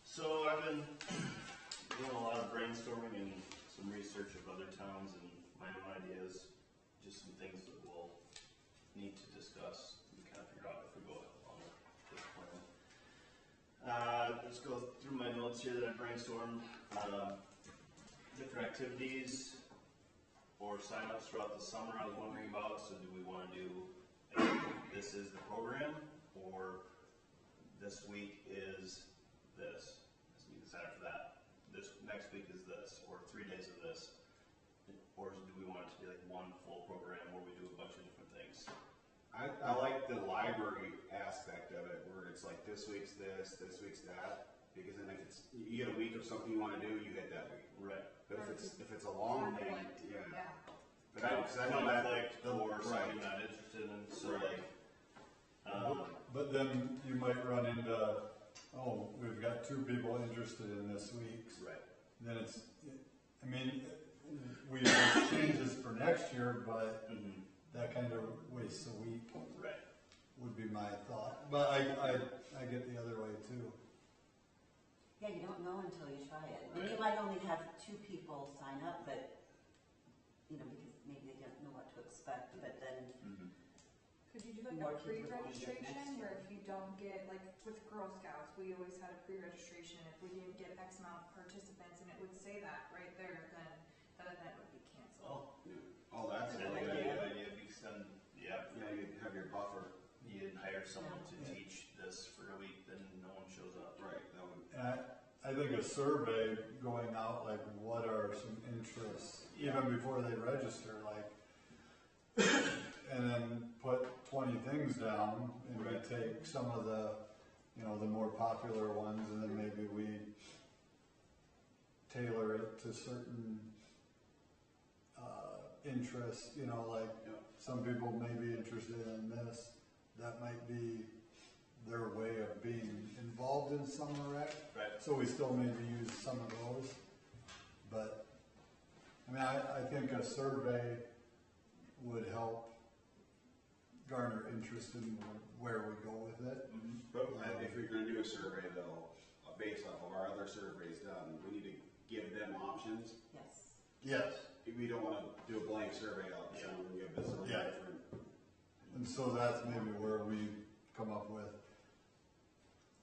So I've been doing a lot of brainstorming and some research of other towns and my own ideas, just some things that we'll need to discuss and kind of figure out if we go along with this plan. Let's go through my notes here that I brainstormed. Different activities or signups throughout the summer I was wondering about. So do we want to do this is the program, or this week is this? This week is after that. This next week is this, or 3 days of this. Or do we want it to be like one full program where we do a bunch of different things? I like the library aspect of it, where it's like this week's this week's that, because then if it's, you get a week of something you wanna do, you hit that week. Right. But if it's a long thing, yeah. Yeah. But I know that, Conflict or right. something not interested in, so Right. like, But then you might run into, oh, we've got 2 people interested in this week's. right. Then it's, I mean, we make changes for next year, but that kind of wastes a week, Right. would be my thought. But I get the other way too. Yeah, you don't know until you try it. And you might only have 2 people sign up, but, you know, because maybe they don't know what to expect, but then, Could you do like More a people will get pre-registration next where year. if you don't get, like with Girl Scouts, we always had a pre-registration. If we didn't get X amount of participants and it would say that right there, then that event would be canceled. Oh, Yeah. Oh, that's a that's a good good idea. idea because then, yeah, Yeah, you have your buffer. you didn't hire someone to Yeah. teach this for a week, then no one shows up. Right, that would, And I think a survey going out, like what are some interests, even before they register, like, and then put 20 things down, and we take some of the, you know, the more popular ones, and then maybe we tailor it to certain interests, you know, like yeah. some people may be interested in this, that might be their way of being involved in summer rec. Right. So we still maybe use some of those, but, I mean, I think a survey would help garner interest in where we go with it. But if you're gonna do a survey though, based off of our other surveys done, we need to give them options. yes. Yes. We don't wanna do a blank survey out there and give this one Yeah. different. And so that's maybe where we come up with,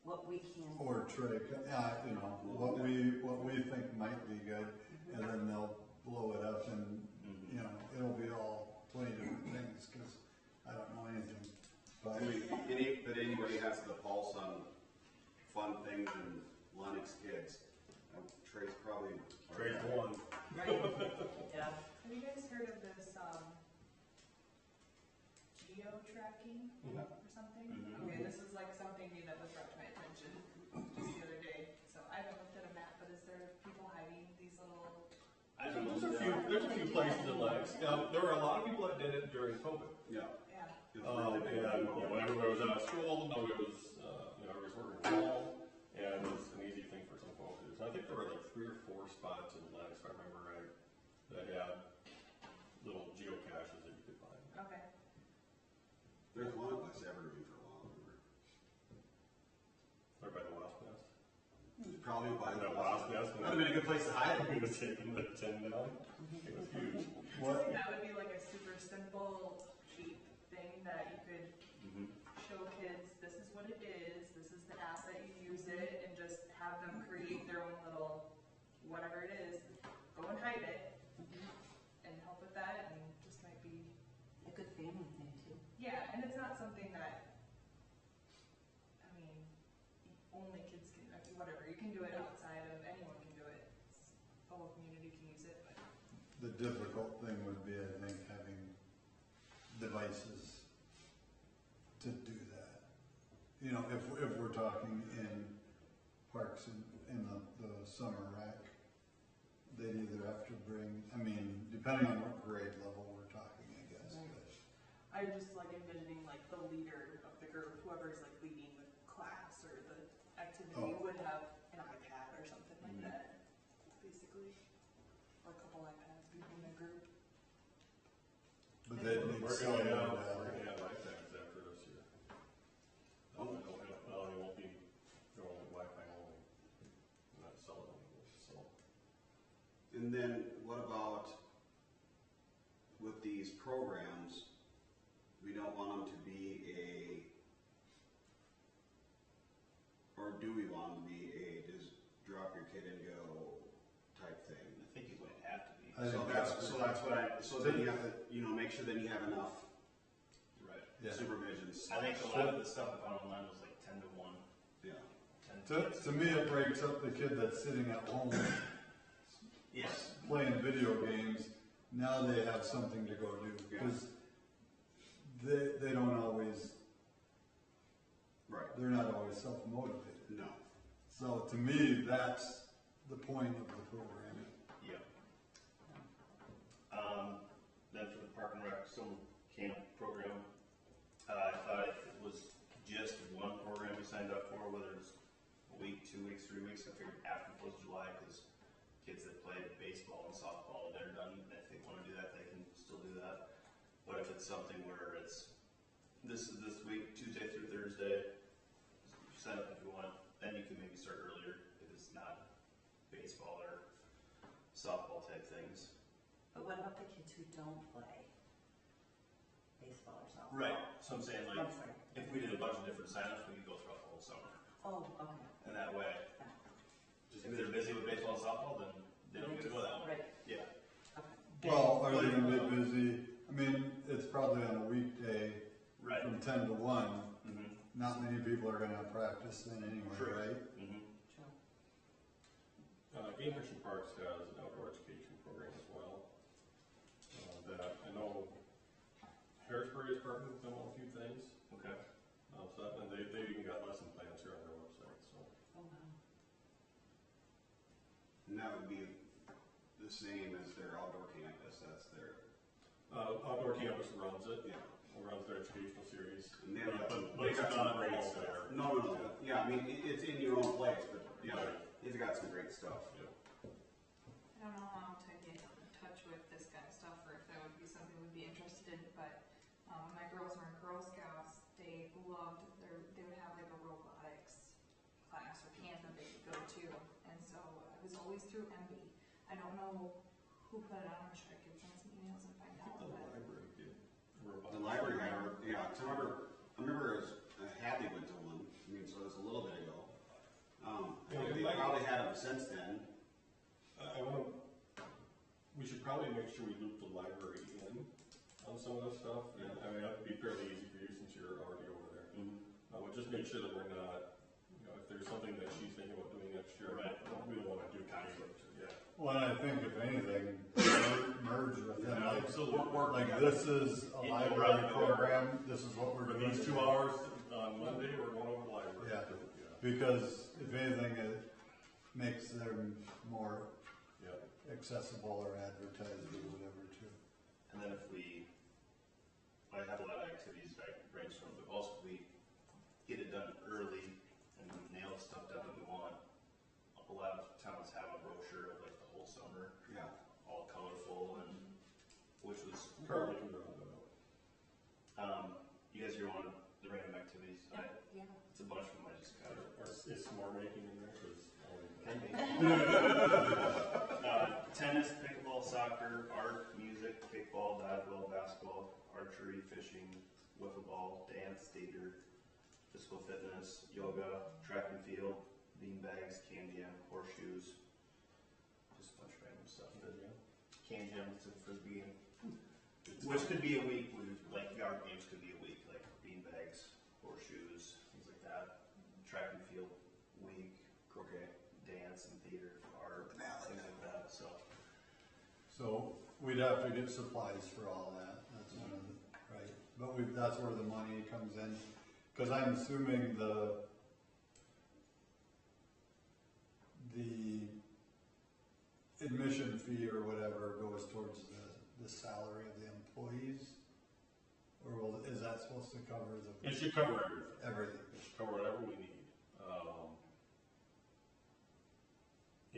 What we can. or trick, you know, what we think might be good, and then they'll blow it up and, you know, it'll be all 20 different things, cause I don't know anything. But, I mean, but anybody has the pulse on fun things and Lennox kids. Trey's probably. Trade one. Right, yeah. Have you guys heard of this, geo-tracking or something? Okay, this is like something new that was brought to my attention just the other day. So I haven't looked at a map, but is there people hiding these little? I don't know. There's a few places in Lennox. Now, there were a lot of people that did it during COVID. Yeah. Yeah. It was really big. And when everybody was out of school, nobody was, everybody was working from home, and it was an easy thing for some folks to do. So I think there were like 3 or 4 spots in Lennox, if I remember right, that had little geocaches that you could find. Okay. There's one at West Evergreen for a while. Right by the wasp nest. Probably by That the wasp nest. That'd have been a good place to hide it. We was taking the 10 down. It was huge. I what, think that would be like a super simple, cheap thing that you could show kids, this is what it is, this is the app that you use it, and just have them create their own little, whatever it is, go and hide it, and help with that, and just might be, A good family thing too. yeah, and it's not something that, I mean, only kids can, whatever, you can do it outside of, anyone can do it. The whole community can use it, but. the difficult thing would be, I think, having you know, if we're talking in parks in the summer rec, they'd either have to bring, I mean, depending on what grade level we're talking, I guess. Right. But I'm just like envisioning like the leader of the group, whoever's like leading the class or the activity Oh. would have an iPad or something like Mhm. that, basically. Or a couple iPads between the group. But they'd need We're someone going to, out, we're gonna have iPads after this year. They won't be, they're only Wi-Fi only, not solid only, so. And then what about with these programs, we don't want them to be or do we want them to be just drop your kid and go type thing? I think you might have to be. I think So then you have to, make sure that you have enough Right. yeah. supervision. I think a lot of the stuff I found online was like 10 to 1. Yeah. 10 To me, it breaks up the kid that's sitting at home Yes. playing video games. Now they have something to go do because they don't always, Right. they're not always self-motivated. No. So to me, that's the point of the program. Yeah. Then for the Park and Rec summer camp program, I thought if it was just one program we signed up for, whether it's a week, 2 weeks, 3 weeks, I figured after 4th of July, because kids that play baseball and softball, they're done. If they want to do that, they can still do that. But if it's something where this is this week, Tuesday through Thursday, sign up if you want, then you can maybe start earlier if it's not baseball or softball type things. But what about the kids who don't play baseball or softball? Right. So I'm saying, like, I'm sorry. if we did a bunch of different signups, we could go throughout the whole summer. Oh, okay. And that way, Yeah. if they're busy with baseball and softball, then they don't get to go that way. Right, Yeah. okay. Well, are they gonna be busy? I mean, it's probably on a weekday Right. from 10 to 1. Mm-hmm. Not many people are gonna practice then anyway, True. right? Mm-hmm. True. Game Fish and Parks has an outdoor education program as well. That I know Harrisburg is partnered with them on a few things. Okay. And they've even got lesson plans here on their website, so. Oh, wow. And that would be the same as their outdoor campus. That's their Outdoor Campus runs it, yeah. runs their educational series. And they have But it's not all there. No. Yeah, I mean it's in your own place, but yeah, they've got some great stuff. Yeah. I don't know how to get in touch with this kind of stuff, or if that would be something we'd be interested in, but when my girls were in Girl Scouts, they would have like a robotics class or camp that they could go to, and so it was always through MB. I don't know who put it on, or should I could send some emails and find out. The But library did. The library had, yeah. 'Cause I remember it was Hadley went to one. I mean, so it was a little bit ago. They probably had them since then. We should probably make sure we loop the library in on some of this stuff. And I mean, that would be fairly easy for you since you're already over there. Mm-hmm. But just make sure that we're not, if there's something that she's thinking about doing next year, Right. we don't want to do conflict. Yeah. Well, and I think if anything, merge with them. Yeah, Like, absolutely. like this is a Yeah, library right. program, this is what we're For doing. these 2 hours on Monday, we're going over the library. Yeah. Because if anything, it makes them more Yeah. accessible or advertised or whatever too. And then I have a lot of activities that I brainstorm, but also if we get it done early and nail stuff down that we want. A lot of towns have a brochure of like the whole summer, Yeah. all colorful, and which was Probably can run you guys hear one of the random activities? yeah. It's a bunch of them. I just kind of Is s'more making in there? 'Cause can be. Tennis, pickleball, soccer, art, music, kickball, dodgeball, basketball, archery, fishing, wiffle ball, dance, theater, physical fitness, yoga, track and field, bean bags, can jam, horseshoes, just a bunch of random stuff. Can jam, it's a frisbee, which could be a week. Like yard games could be a week, like bean bags, horseshoes, things like that. Track and field week, croquet, dance and theater, art, things like that. So we'd have to get supplies for all that, that's one of the, right, but that's where the money comes in. cause I'm assuming the admission fee or whatever goes towards the salary of the employees? Or is that supposed to cover It should cover everything. everything? It should cover whatever we need.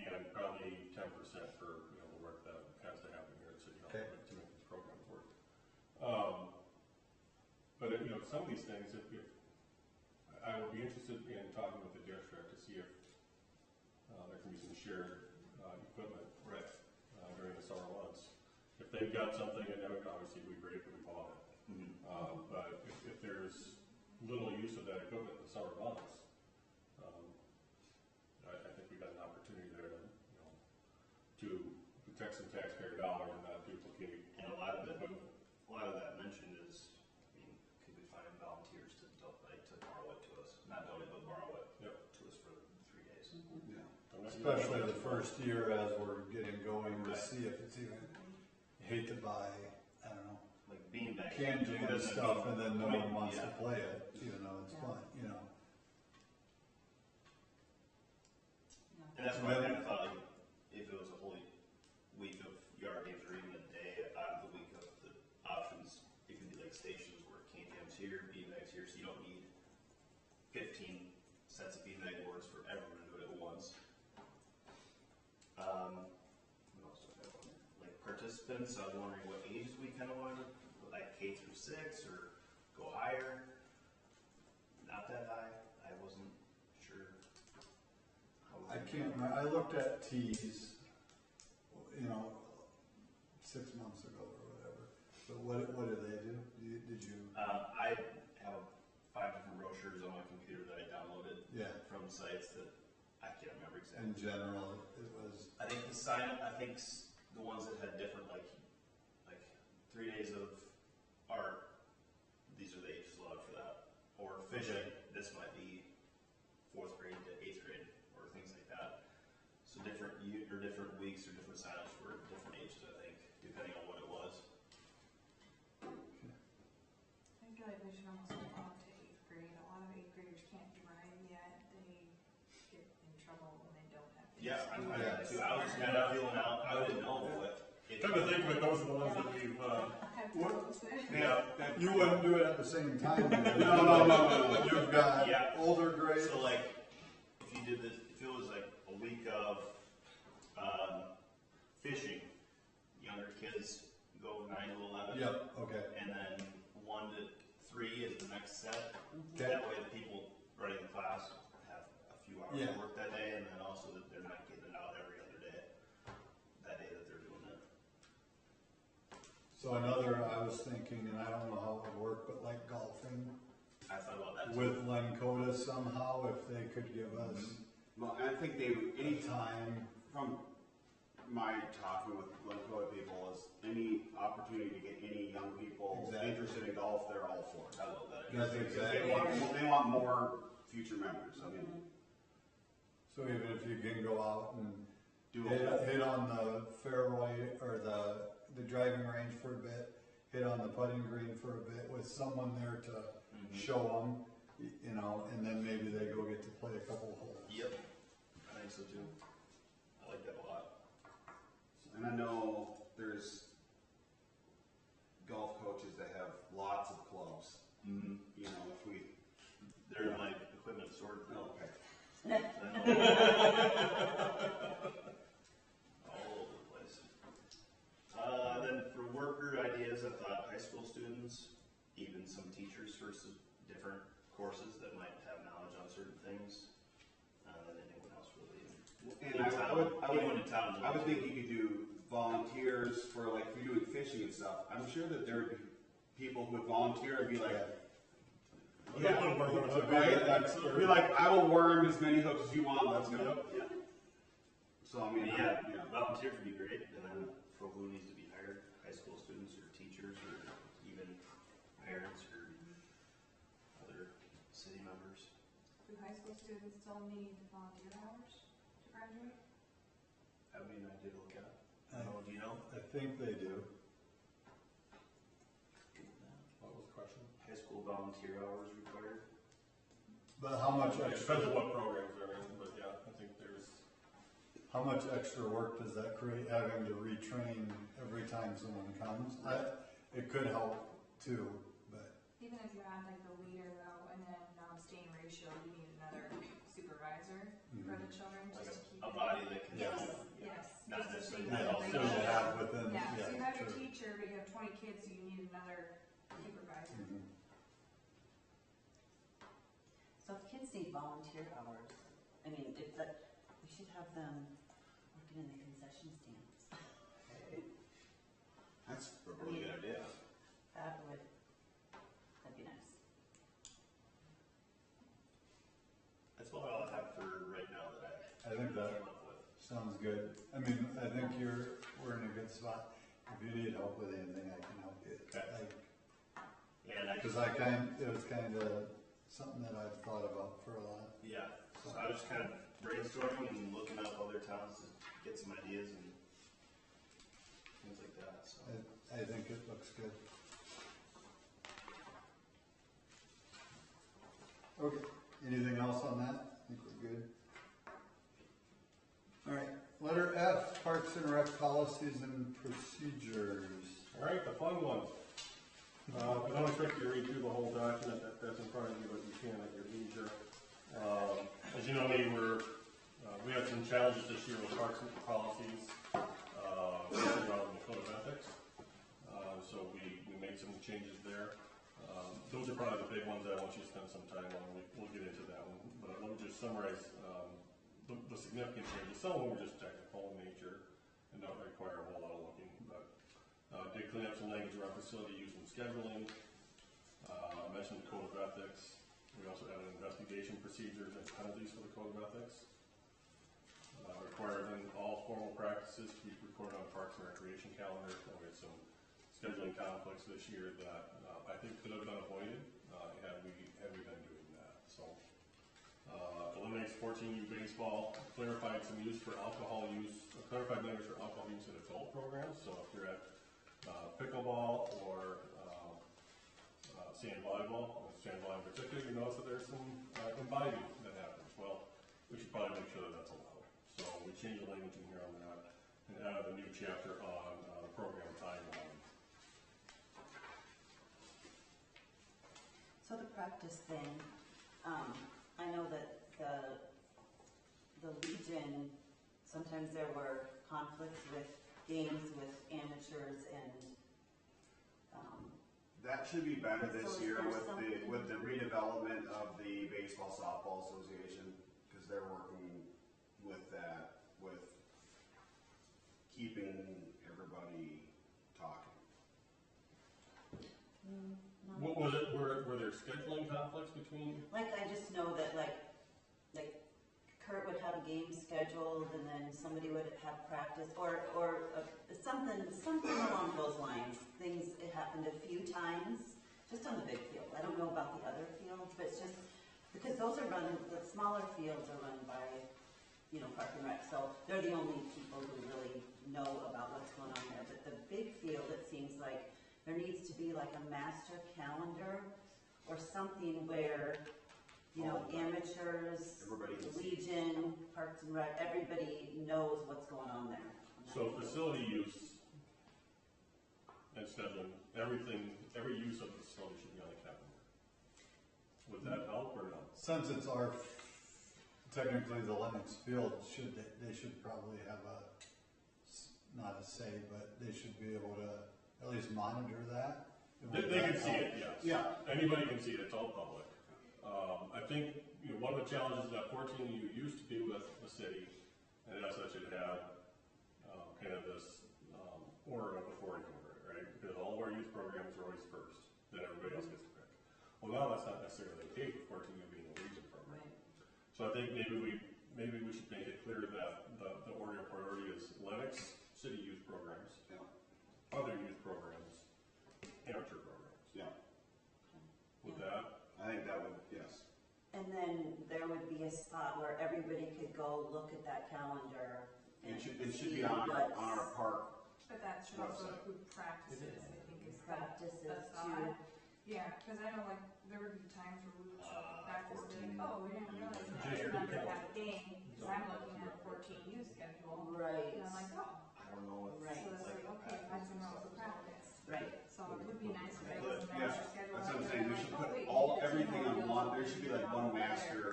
And probably 10% for, the work that has to happen here at City Hall Okay. to make these programs work. But, some of these things, if I would be interested in talking with the district to see if there can be some shared equipment during the summer months. If they've got something, and that would obviously be great if we bought it. But if there's little use of that equipment in the summer months, I think we got an opportunity there to protect some taxpayer dollars and not duplicate. And a lot of that mentioned is, could we find volunteers to borrow it to us? Not donate, but borrow it to us for 3 days. Yeah. Especially the first year as we're getting going to see if it's even, hate to buy, I don't know, Like beanbag. canned jam Doesn't stuff mean- and then no one wants to Yeah. play it, even though it's Yeah. fun, And that's why I kind of thought, like, if it was a whole week of yard games or even a day out of the week of the options, it could be like stations where cane jams here, beanbags here, so you don't need 15 sets of beanbag boards for everyone to do it at once. What else do I have on there? Like participants, I was wondering what ages we kind of wanted, like K through 6 or go higher. Not that high. I wasn't sure. I can't remember, I looked at tees, 6 months ago or whatever, but what do they do? Did you? I have 5 different brochures on my computer that I downloaded from sites that I can't remember exactly. In general, it was, I think the sign up, the ones that had different, like 3 days of art, these are the ages allowed for that. Or fishing, this might be 4th grade to 8th grade, or things like that. So different weeks or different signups for different ages, I think, depending on what it was. I feel like we should almost move on to 8th grade. A lot of 8th graders can't drive yet. They get in trouble when they don't have. Yeah, I was just kind of feeling out. I didn't know what. Come to think of it, those are the ones that we've, you wouldn't do it at the same time. No. You've got Yeah. older grades. So like, if you did this, if it was like a week of fishing, younger kids go 9 to 11. Yep, okay. And then 1 to 3 is the next set. Okay. That way the people running the class have a few hours of work that day, and then also that they're not getting it out every other day, that day that they're doing it. So I was thinking, and I don't know how it would work, but like golfing I thought about that too. with Lencoda somehow, if they could give us Well, I think they would, any time. from my talking with Lakota people, is any opportunity to get any young people Exactly. interested in golf, they're all for it. I love that. That's Because exactly. they want more future members. I mean, So even if you can go out and do hit on the fairway or the driving range for a bit, hit on the putting green for a bit with someone there to show them, and then maybe they go get to play a couple holes. Yep, I think so too. I like that a lot. And I know there's golf coaches that have lots of clubs. Mm-hmm. If we. They're in my equipment store. Oh, okay. All over the place. Then for worker ideas, I thought high school students, even some teachers for some different courses that might have knowledge on certain things. Than anyone else really. And Anyone in town. I would think you could do volunteers for, like, if you're doing fishing and stuff. I'm sure that there would be people who would volunteer and be like, Yeah. right? Be like, I will worm as many hooks as you want. Let's go. Yeah. So I mean, Yeah, volunteers would be great. And then for who needs to be hired, high school students or teachers or even parents or other city members. Do high school students still need volunteer hours to graduate? I mean, I did look at. Do you know? I think they do. What was the question? High school volunteer hours required? But how much It extra, depends on what programs they're in, but yeah, I think there's, how much extra work does that create, having to retrain every time someone comes? It could help too, but, Even if you had like the leader though, and then non-stain ratio, you need another supervisor for the children Like just to keep a it. body that can. Yeah. Yes. Not just to necessarily keep that it all still ratio. to have within, Yeah, so you have your true. teacher, but you have 20 kids, so you need another supervisor. Mhm. So if kids need volunteer hours, I mean, if that, we should have them working in the concession stands. That's a really good idea. That'd be nice. That's what I'll have for right now that I think I that came up with. sounds good. I mean, I think we're in a good spot. If you need help with anything, I can help you. Okay. And I Because it was kind of something that I've thought about for a lot. yeah, so I was kind of brainstorming and looking up other towns to get some ideas and things like that, so. I think it looks good. Okay, anything else on that? I think we're good. All right, letter F, Parks and Rec policies and procedures. all right, the fun one. I don't expect you to read through the whole document that's in front of you, but you can at your leisure. As you know, we had some challenges this year with parks and policies, around the code of ethics. So we made some changes there. Those are probably the big ones that I want you to spend some time on. We'll get into that one, but let me just summarize the significant changes. Some of them were just technical in nature and don't require a whole lot of looking, but did clean up some language around facility use and scheduling. I mentioned the code of ethics. We also added investigation procedures and penalties for the code of ethics. Required then all formal practices to be recorded on Parks and Recreation calendar. We had some scheduling conflicts this year that I think could have been avoided had we been doing that. So eliminates 14U baseball, clarified some use for alcohol use, clarified language for alcohol use in adult programs. So if you're at pickleball or sand volleyball in particular, you notice that there's some imbibing that happens. Well, we should probably make sure that that's allowed. So we changed the language in here on that and added a new chapter on program timeline. So the practice thing, I know that the Legion, sometimes there were conflicts with games with amateurs and, That should be better So this is year there with something- with the redevelopment of the Baseball Softball Association, because they're working with that, with keeping everybody talking. no. What was it? Were there scheduling conflicts between? Like, I just know that like Kurt would have a game scheduled and then somebody would have practice or something along those lines. It happened a few times, just on the big field. I don't know about the other fields, but it's just, because those are run, the smaller fields are run by, Park and Rec, so they're the only people who really know about what's going on there. But the big field, it seems like there needs to be like a master calendar or something where, amateurs, Everybody can see. Legion, Parks and Rec, everybody knows what's going on there. So facility use and scheduling, every use of the facility should be on the calendar. Would that help or no? Since it's technically the Lennox field, they should probably have not a say, but they should be able to at least monitor that. They can see it, yes. Yeah. Anybody can see it, it's all public. I think, one of the challenges that 14U used to do with the city, and that's that should have kind of this order of authority over it, right? Because all of our youth programs are always first, then everybody else gets to pick. Well, now that's not necessarily the case with 14U being a Legion program. Right. So I think maybe we should make it clear that the order of priority is Lennox city youth programs, Yeah. other youth programs, amateur programs. Yeah. With that, I think that would, yes. And then there would be a spot where everybody could go look at that calendar. It should see be on what's our park. But that should also Website. include practices, I think is Practices the too. thought. Yeah, because I know like there would be times where we would show up at practice 14 and oh, we didn't realize that you're under that game, because I'm looking at a 14U schedule. Right. And I'm like, oh, I don't know if. Right. so it's like, okay, find somewhere else to practice. Right. So it would be nice if there was a Yeah, master schedule. that's what I'm out saying, there, we should like, put oh, wait, all, you did everything on something one, else. there should be like one master.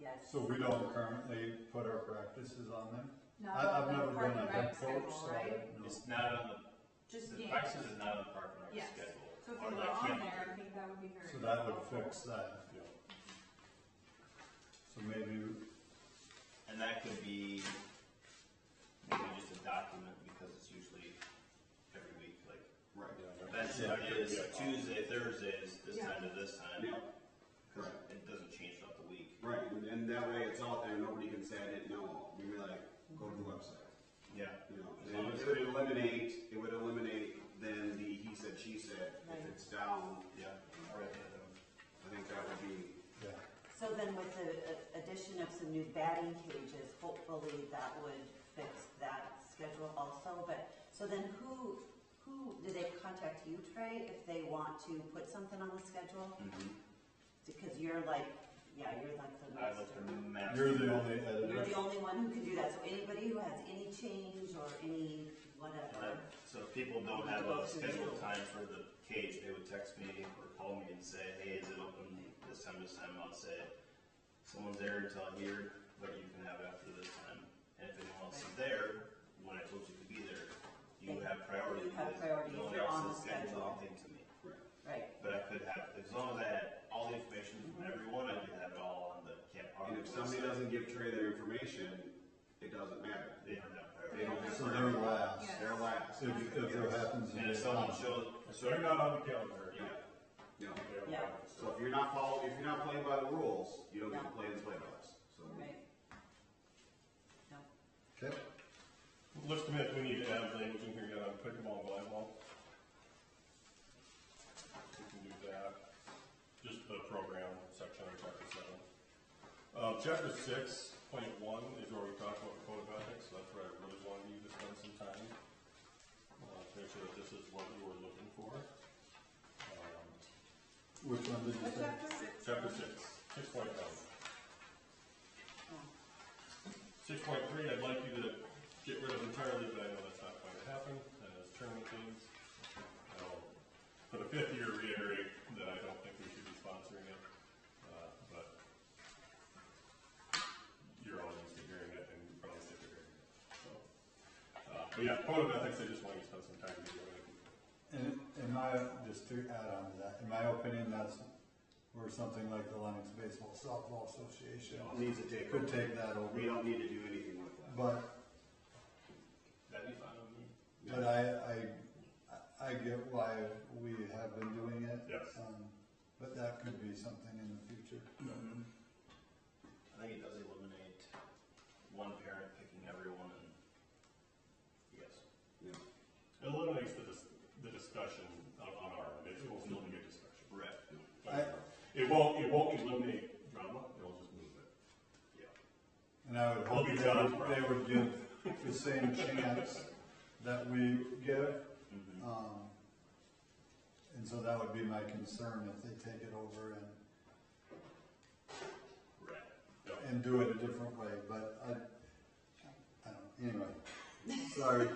Yes. So we don't currently put our practices on there? Not I've on the never park been a and head rec coach, schedule, so I right? don't know. It's not on Just the games. practices is not on the park and rec Yes. schedule. So if Or you the were on camp. there, I think that would be very. So that would helpful. fix that. So maybe, And that could be maybe just a document because it's usually every week, like Right. events Yeah. is Tuesday, Thursdays, this Yeah. time to this time. Yeah. Cause it doesn't change throughout the week. Right, and that way it's out there, nobody can say I didn't know, we be like, go to the website. Yeah. You know, As long as- it would eliminate then the he said, she said, if it's down, Yeah. I'll write that down. I think that would be, yeah, So then with the addition of some new batting cages, hopefully that would fix that schedule also, but, so then who, do they contact you, Trey, if they want to put something on the schedule? Because you're like, yeah, you're like the I look for master. master. you're the only You're editor. the only one who can do that, so anybody who has any change or any whatever. So if people don't have a scheduled time for the cage, they would text me or call me and say, hey, is it open this time, I'll say, someone's there until here, but you can have after this time. And if anyone else is there, when I told you to be there, you have priority. You have because priority no if one you're else on has the scheduled schedule. anything to me. Right, But I could have, as long as I had all the information from everyone, I could have it all on the camp. and if somebody doesn't give Trey their information, it doesn't matter. They don't have They don't priority. have So they're last. Yes. They're last. If there happens to And be if a someone conflict. shows, So you're not on the calendar. Yeah. No. Yeah. So if you're not playing by the rules, you don't get to play by us, so. right. No, Okay, Looks to me like we need to add language in here yet on pickleball and volleyball. We can do that. Just the program section of chapter 7. Chapter 6.1 is where we talk about the code of ethics. So that's where I really wanted you to spend some time to make sure that this is what you were looking for. which one did you What say? chapter? Chapter 6, 6.1. oh, 6.3, I'd like you to get rid of entirely, but I know that's not going to happen, as tournament games. For the fifth year, reiterate that I don't think we should be sponsoring it, but you're all used to hearing it and you're probably sick of hearing it. So, but yeah, code of ethics, I just want you to spend some time reviewing it. And in my, just to add on to that, in my opinion, that's where something like the Lennox Baseball Softball Association Needs to take, could take that over. we don't need to do anything with that. But, That'd be fine with me. but I get why we have been doing it. Yes. But that could be something in the future. I think it does eliminate one parent picking everyone and, yes. Yeah. It eliminates the discussion on our end. It will still be a discussion. Right. It won't eliminate drama, it'll just move it. Yeah. And I would Well, hope be John's they would give the same chance that we give. And so that would be my concern if they take it over Right. and do it a different way, but I don't, anyway, sorry.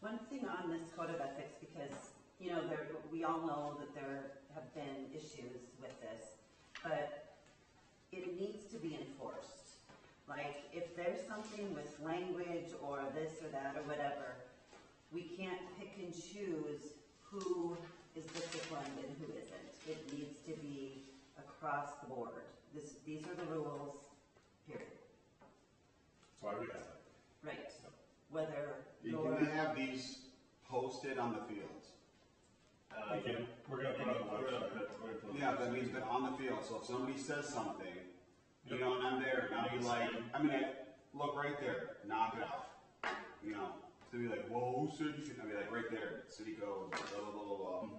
one thing on this code of ethics, because, you know, we all know that there have been issues with this, but it needs to be enforced. Like, if there's something with language or this or that or whatever, we can't pick and choose who is disciplined and who isn't. It needs to be across the board. These are the rules, period. That's why we have it. Right. Whether Can you're, we have these posted on the fields? Okay, we're gonna put it on the website. Yeah, that means been on the field, so if somebody says something, you know, and I'm there, and I'll be like, look right there, knock it off. You know, to be like, whoa, who said you should, I'll be like, right there, city code, blah, blah, blah, blah.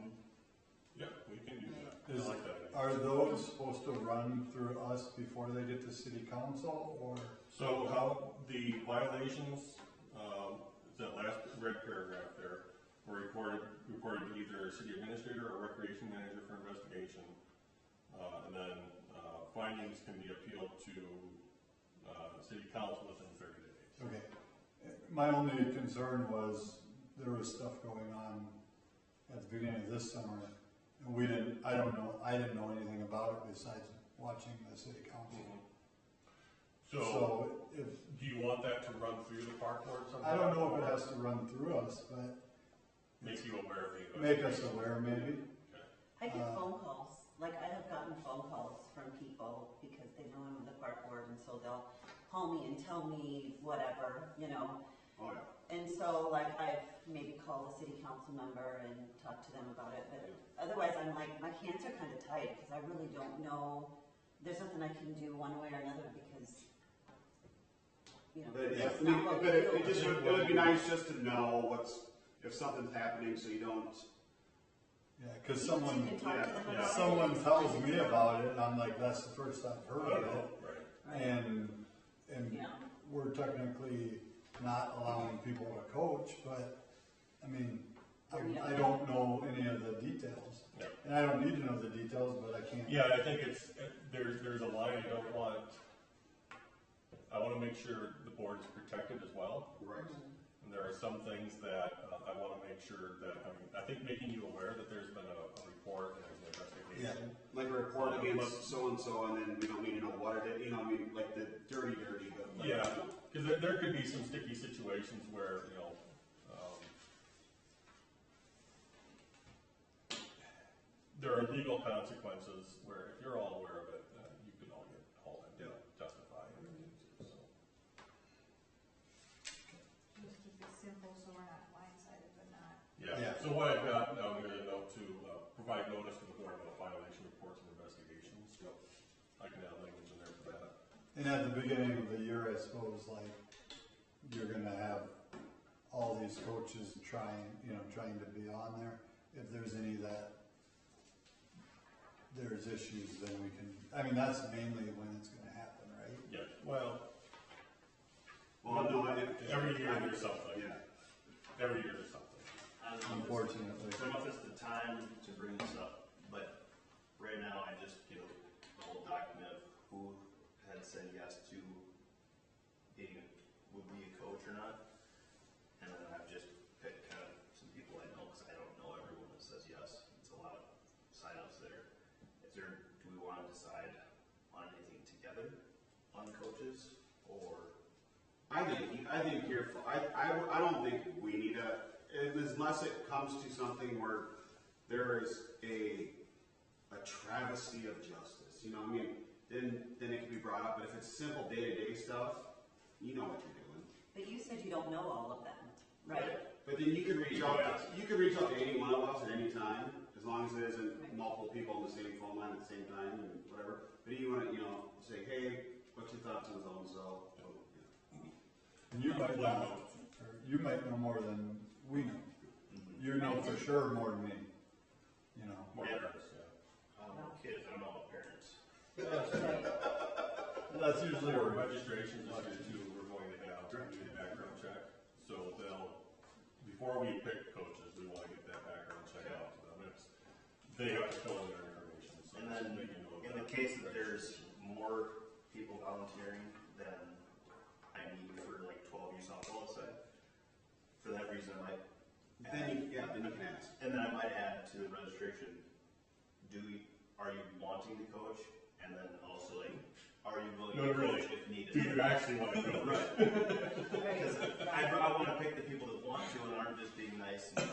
Yeah, we can do that. I like that. Are those supposed to run through us before they get to city council, or? So how the violations, that last red paragraph there, or reported to either city administrator or recreation manager for investigation. And then findings can be appealed to city council within 30 days. Okay. My only concern was there was stuff going on at the beginning of this summer, and I didn't know anything about it besides watching the city council. So if, do you want that to run through the park board sometime? I don't know if it has to run through us, but Make you aware of the make us aware maybe. I get phone calls, like I have gotten phone calls from people because they know I'm on the park board, and so they'll call me and tell me whatever, you know. Oh, yeah. And so like I've maybe called a city council member and talked to them about it, but otherwise I'm like, my hands are kind of tied because I really don't know, there's nothing I can do one way or another because, you know. But yeah, that's I mean, not what but we it do. just it would be nice just to know if something's happening, so you don't. Yeah, because You someone can talk to them about it. someone tells me about it, and I'm like, that's the first I've heard of it. Right. Right. And Yeah. we're technically not allowing people to coach, but I mean, I don't know any of the details. Yeah. And I don't need to know the details, but I can't. Yeah, I think there's a line I want to make sure the board is protected as well. Right. And there are some things that I want to make sure that, I think making you aware that there's been a report and there's an investigation. Like a report against so-and-so, and then we don't need to know what it is, you know, I mean, like the dirty, but. Like, Yeah, because there could be some sticky situations where, there are legal consequences where if you're all aware of it, you can all get hauled in to justify everything too, so. Just keep it simple so we're not blindsided, but not. Yeah. So what I've got down here, the note to provide notice to the board about violation reports and investigations. So I can add language in there for that. And at the beginning of the year, I suppose, like, you're gonna have all these coaches trying to be on there. If there's any that there's issues, then we can, I mean, that's mainly when it's gonna happen, right? Yeah, well, Well, no, every year there's something. Yeah. Every year there's something. I don't know Unfortunately. if it's the time to bring this up, but right now I just get a whole document of who had said yes to would be a coach or not. And then I've just picked kind of some people I know, because I don't know everyone that says yes. It's a lot of sign-ups there. Do we want to decide on anything together on coaches, or? I think you're. I don't think we need unless it comes to something where there is a travesty of justice. You know, what I mean, then it can be brought up. But if it's simple day-to-day stuff, you know what you're doing. But you said you don't know all of them, right? But then you can reach out. You can reach out to any one of us at any time, as long as it isn't multiple people on the same phone line at the same time and whatever. But you want to, say, hey, what's your thoughts on so and so? And you might know more than we know. You know for sure more than me, More Yeah. parents, yeah. I don't know kids, I don't know parents. That's usually For where registration this year too, we're going to have a background check. So before we pick coaches, we want to get that background check out to them. They have to fill in their information. So And then, they can know in the case that there's more people volunteering than I need for like 12 youth softball, let's say, for that reason I might Then you can ask. and then I might add to the registration, are you wanting to coach? And then also like, are you willing No, to really. coach if needed? Do you actually want to go? Right. Because I want to pick the people that want to and aren't just being nice. And,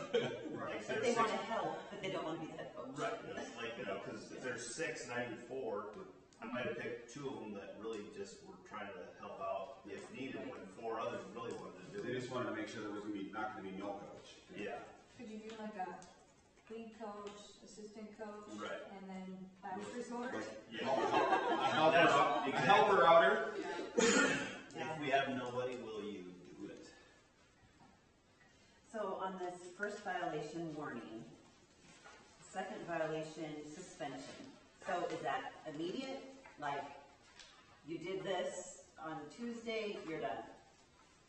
like, But they want to help, but they don't want to be the head coach. Right, like, because if there's 6 and I need 4, I might have picked 2 of them that really just were trying to help out if needed, when 4 others really wanted to do They it. just wanted to make sure there was not going to be no coach. Yeah, Could you do like a lead coach, assistant coach? Right. And then last resort? yeah. A helper outer. If we have nobody, will you do it? So on this first violation, warning. Second violation, suspension. So is that immediate? Like, you did this on Tuesday, you're done?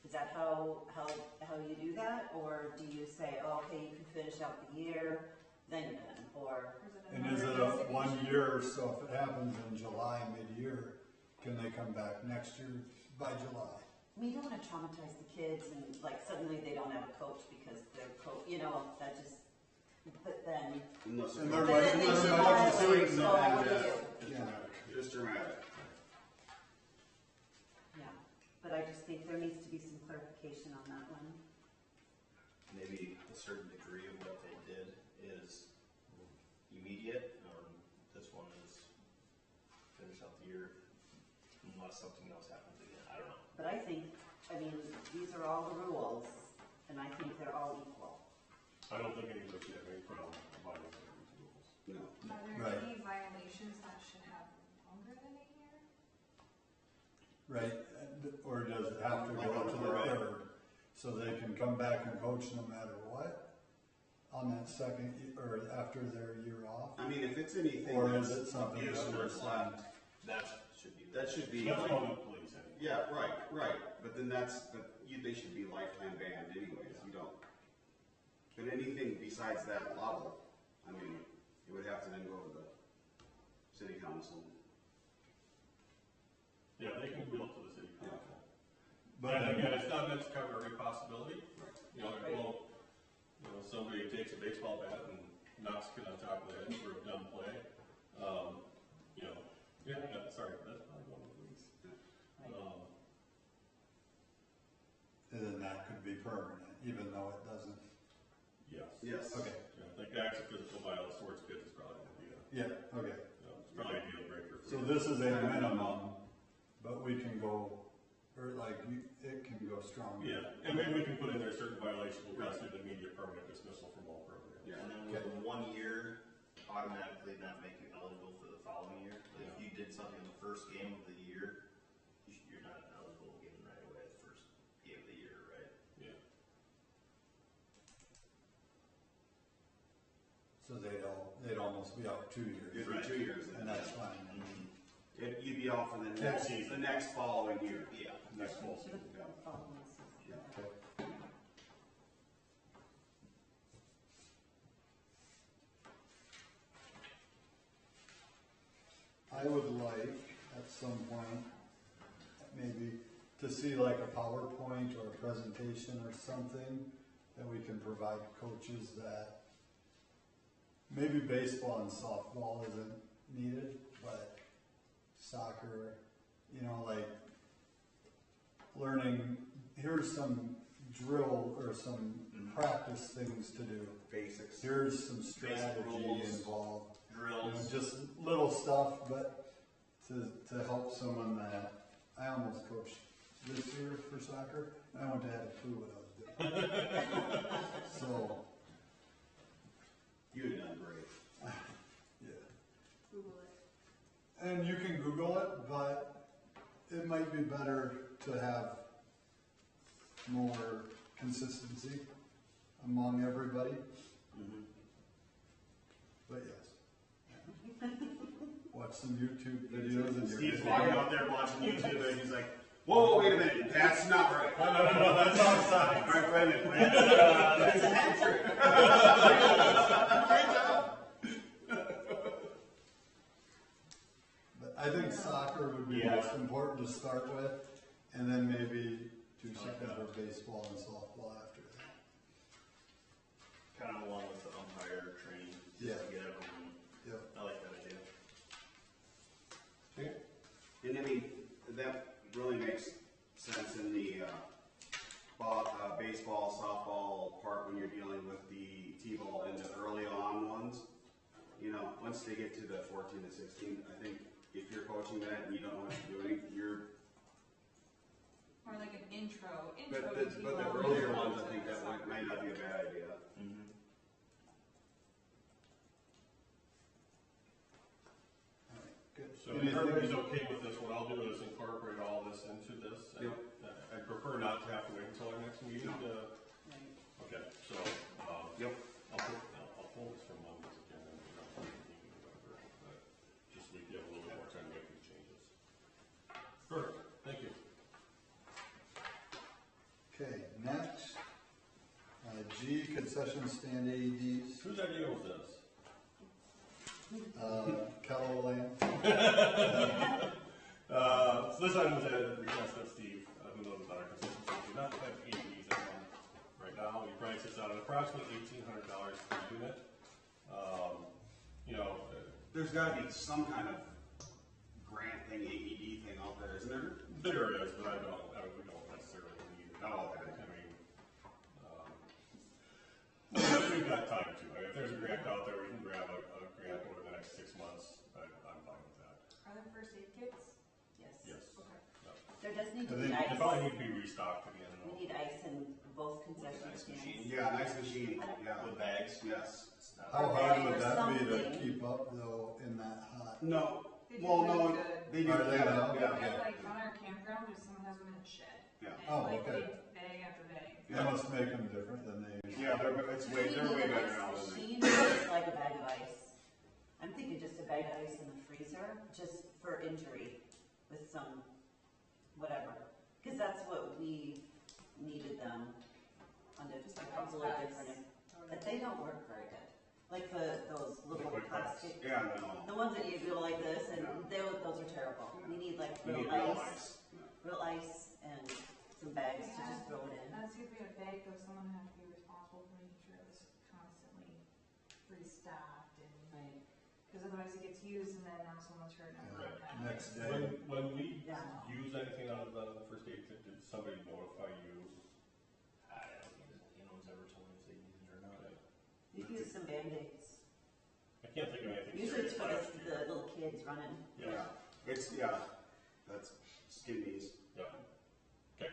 Is that how you do that? Or do you say, oh, okay, you can finish out the year, then you're done? Or, And is it a 1 year, so if it happens in July, mid-year, can they come back next year by July? we don't want to traumatize the kids and like suddenly they don't have a coach because their coach, you know, that just, but then. Unless And they're they're like, like- unless they're they're like like- suing so them what and, do you do? It's Yeah. dramatic. just dramatic. Yeah, but I just think there needs to be some clarification on that one. Maybe a certain degree of what they did is immediate, or this one is finish out the year unless something else happens again. I don't know. But I think, I mean, these are all the rules, and I think they're all equal. I don't think any of us should have any problem abiding by these rules. No. Are there Right. any violations that should have longer than a year? Right, or does it have to go to the Right. third, so they can come back and coach no matter what? On that second, or after their year off? I mean, if it's anything Or that's is it something abuse that or we're neglect, saying? That should be. that should be That's like, all the police anyway. yeah, right, but then they should be lifetime banned anyways, you don't. But anything besides that level, I mean, it would have to then go to the city council. Yeah, they can appeal to the city council. But And again, it's not meant to cover every possibility. You know, Right. well, somebody takes a baseball bat and knocks a kid on top of the head for a dumb play. Sorry, that's probably going to the police. and then that could be permanent, even though it doesn't. Yes. Yes. Okay, Yeah, I think acts of physical violence towards kids is probably going to be yeah, okay. it's probably a deal breaker. So this is a minimum, but we can go, or like, it can go stronger. Yeah, and maybe we can put in there certain violations will constitute immediate permanent dismissal from all programs. Yeah. And then will the 1 year automatically not make you eligible for the following year? Like if you did something in the first game of the year, you're not eligible again right away the first game of the year, right? Yeah. So they'd almost be out 2 years, It'd be Right. 2 years and then. that's fine. You'd be out for the Next next following year. Yeah. Next fall To season. the following season. Yeah. Okay. I would like, at some point, maybe to see like a PowerPoint or a presentation or something that we can provide coaches that maybe baseball and softball isn't needed, but soccer, like learning, here's some drill or some practice things to do. Basics. Here's some strategy rules. involved. Drills. Just little stuff, but to help someone that I almost coached this year for soccer, and I wouldn't have had a clue what I was doing. So, You'd have done great. yeah. Google it. And you can Google it, but it might be better to have more consistency among everybody. Mhm. But yes. Watch some YouTube videos and you're Steve's good to walking go. out there watching YouTube and he's like, whoa, wait a minute, that's not right. No, that's not science. All right, wait a minute. That's a hat trick. Great job. But I think soccer would be Yeah. most important to start with, and then maybe do something for baseball and softball after that. Kind of along with the umpire training. Just Yeah. to get everyone. Yep. I like that idea. Okay. And I mean, that really makes sense in the baseball, softball part when you're dealing with the T-ball and the early on ones. Once they get to the 14 to 16, I think if you're coaching that and you don't know what you're doing, Or like an intro but to the T-ball, earlier intro ones, I to think that soccer. might not be a bad idea. Mm-hmm. All right, good. So if everybody's okay with this, what I'll do is incorporate all this into this. And Yep. I'd prefer not to have to wait until our next meeting to, Right. okay, so, Yep. I'll pull this from Monday's agenda and put it on the meeting in November, but just so we get a little more time to make these changes. Perfect, thank you. concession stand AEDs, Whose idea was this? Keller So this item was at the request of Steve, who knows about our consistency. Do not have AEDs at home right now. He prices it out at approximately $1,800 per unit. You know, There's gotta be some kind of grant thing, AED thing out there, isn't there? there is, but we don't necessarily need it. Oh, okay. We've got time to. If there's a grant out there, we can grab a grant over the next 6 months. I'm fine with that. Are there first aid kits? Yes. Yes. Okay. Yep. There does need to They be They ice. probably need to be restocked again. We need ice in both concession Ice stands. machine. Yeah, nice machine, yeah. With bags. Yes. It's not- How hard would Or that be to something. keep up though in that hot? No, They do well, really no, good. they do, Are they yeah, now? yeah. Yeah, like on our campground, if someone has them in the shed. Yeah. And Oh, like okay. bag after bag. That must make them different than they usually. Yeah, they're way better now than they. Machine, it's like a bag of ice. I'm thinking just a bag of ice in the freezer, just for injury with some, whatever. Cause that's what we needed them under just a couple of different, but they don't work very good. Like those little Liquid packs. plastic, Yeah, no. the ones that you go like this, and those are terrible. We need like We real need real ice, ice. Yeah. real ice and some bags to just throw it in. Let's see if we had a bag though, someone had to be responsible for making sure it was constantly restocked and, Right. because otherwise it gets used and then now someone's hurt and Yeah. I'm Next day. When we Yeah. use anything out of the first aid kit, did somebody notify you? I don't think anyone's ever told me if they use it or not. You can use some Band-Aids. I can't think of anything. Usually it's serious for last the year. little kids running. Yeah. It's, that's skin knees. Yeah. Okay.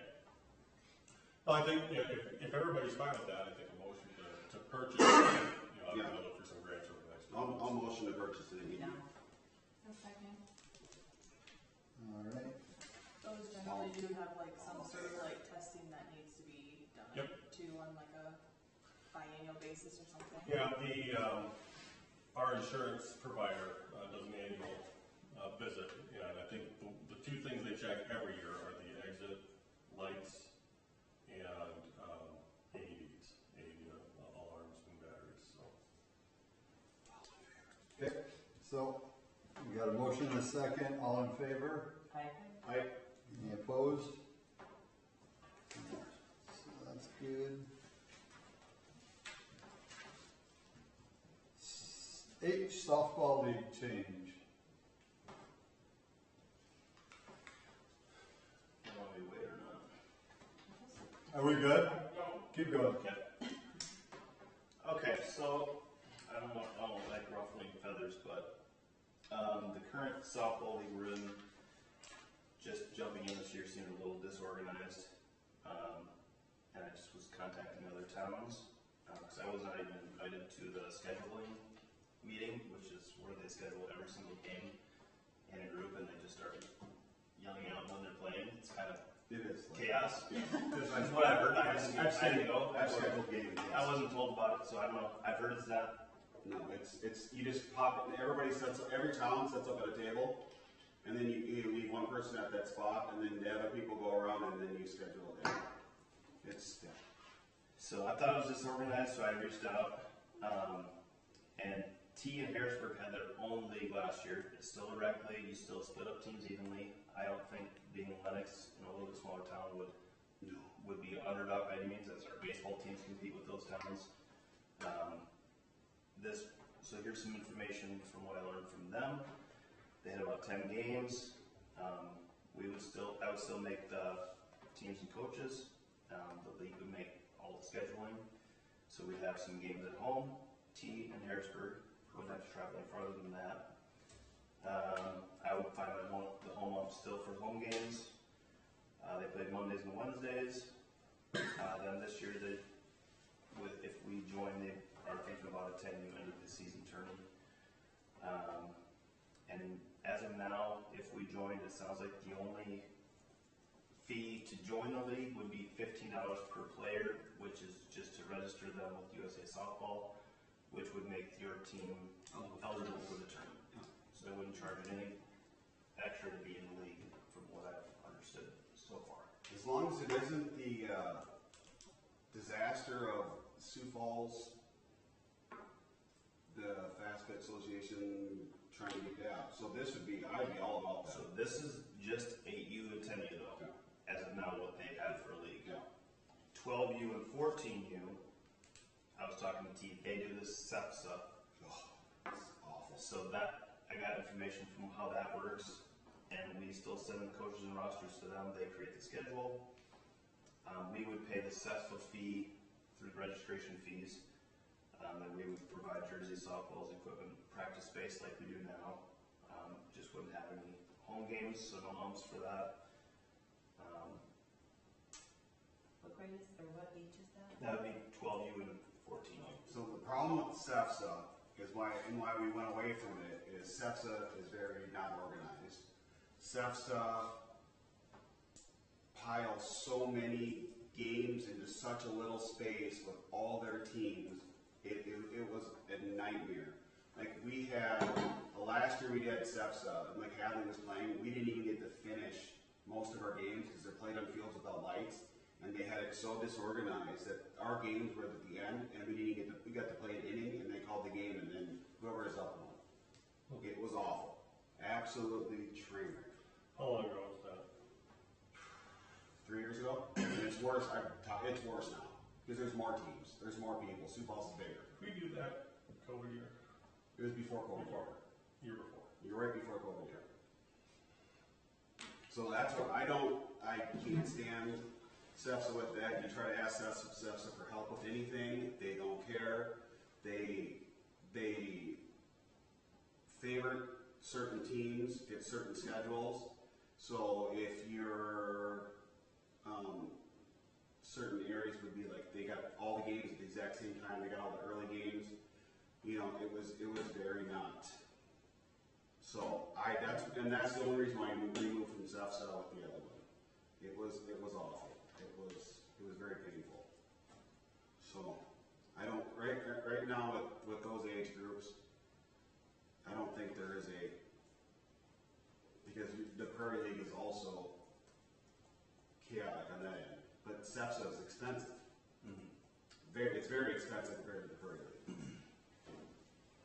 Well, I think if everybody's fine with that, I think a motion to purchase, I'm Yeah. gonna look for some grants over the next. I'll motion to purchase it. Yeah. A second. Alright, Those generally do have like some sort of like testing that needs to be done Yep. too on like a biannual basis or something. Yeah, our insurance provider does an annual visit, and I think the two things they check every year are the exit lights and AEDs, alarms and batteries, so. okay, so, we got a motion and a second, all in favor? Any opposed? So that's good. 8, softball league change. I don't know if we wait or not. Are we good? Keep going. Okay, so I don't like ruffling feathers, but the current softball league we're in, just jumping in this year, seemed a little disorganized, and I just was contacting other towns because I was not even invited to the scheduling meeting, which is where they schedule every single game in a group, and they just start yelling out when they're playing. It's kind of It is. chaos. Because That's what I've heard. I didn't go. I've scheduled games. I wasn't told about it, so I don't know. I've heard it's not. No, it's, you just pop it, everybody every town sets up at a table, and then you leave one person at that spot, and then the other people go around, and then you schedule a day. It's, yeah. So I thought it was disorganized, so I reached out. And T and Harrisburg had their own league last year. It's still a rec league. You still split up teams evenly. I don't think being in Lennox, in a little bit smaller town, would be an underdog by any means, as our baseball teams compete with those towns. So here's some information from what I learned from them. They had about 10 games. I would still make the teams and coaches. The league would make all the scheduling. So we'd have some games at home. T and Harrisburg wouldn't have to travel any farther than that. I would find the home up still for home games. They played Mondays and Wednesdays. Then this year, if we join, they are thinking about a 10-new end of the season tournament. And as of now, if we joined, it sounds like the only fee to join the league would be $15 per player, which is just to register them with USA Softball, which would make your team eligible for the tournament. So they wouldn't charge any extra to be in the league, from what I've understood so far. As long as it isn't the disaster of Sioux Falls, the Fast Fit Association trying to get that. So this would be, I'd be all about that. So this is just 8U and 10U though, Yeah. as of now what they have for a league. Yeah. 12U and 14U, I was talking to T, they do this SEPSA. Oh, it's awful. So that, I got information from how that works, and we still send the coaches and rosters to them, they create the schedule. We would pay the SEPSA fee through registration fees, and we would provide jerseys, softballs, equipment, practice space like we do now. Just wouldn't have any home games, so no umps for that. What grade is, or what age is that? That would be 12U and 14U. So the problem with SEPSA is why we went away from it is SEPSA is very not organized. SEPSA piles so many games into such a little space with all their teams. It was a nightmare. Like we had, last year we had SEPSA, and like Hadley was playing, we didn't even get to finish most of our games because they're played on fields without lights. And they had it so disorganized that our games were at the end, and we got to play an inning, and they called the game, and then whoever is up won. It was awful, absolutely train wreck. How long ago was that? 3 years ago, and it's worse. It's worse now because there's more teams, there's more people. Sioux Falls is bigger. Did we do that COVID year? It was before COVID. Year before. You're right before COVID year. So that's what I can't stand SEPSA with that. You try to ask SEPSA for help with anything, they don't care. They favor certain teams, get certain schedules. So if you're certain areas would be like they got all the games at the exact same time, they got all the early games. You know, it was very not. So that's the only reason why we moved from SEPSA with the other one. It was awful. It was very painful. So I don't right now with those age groups, I don't think there is because the Prairie League is also chaotic on that end. But SEPSA is expensive. Mm-hmm. It's very expensive compared to the Prairie League.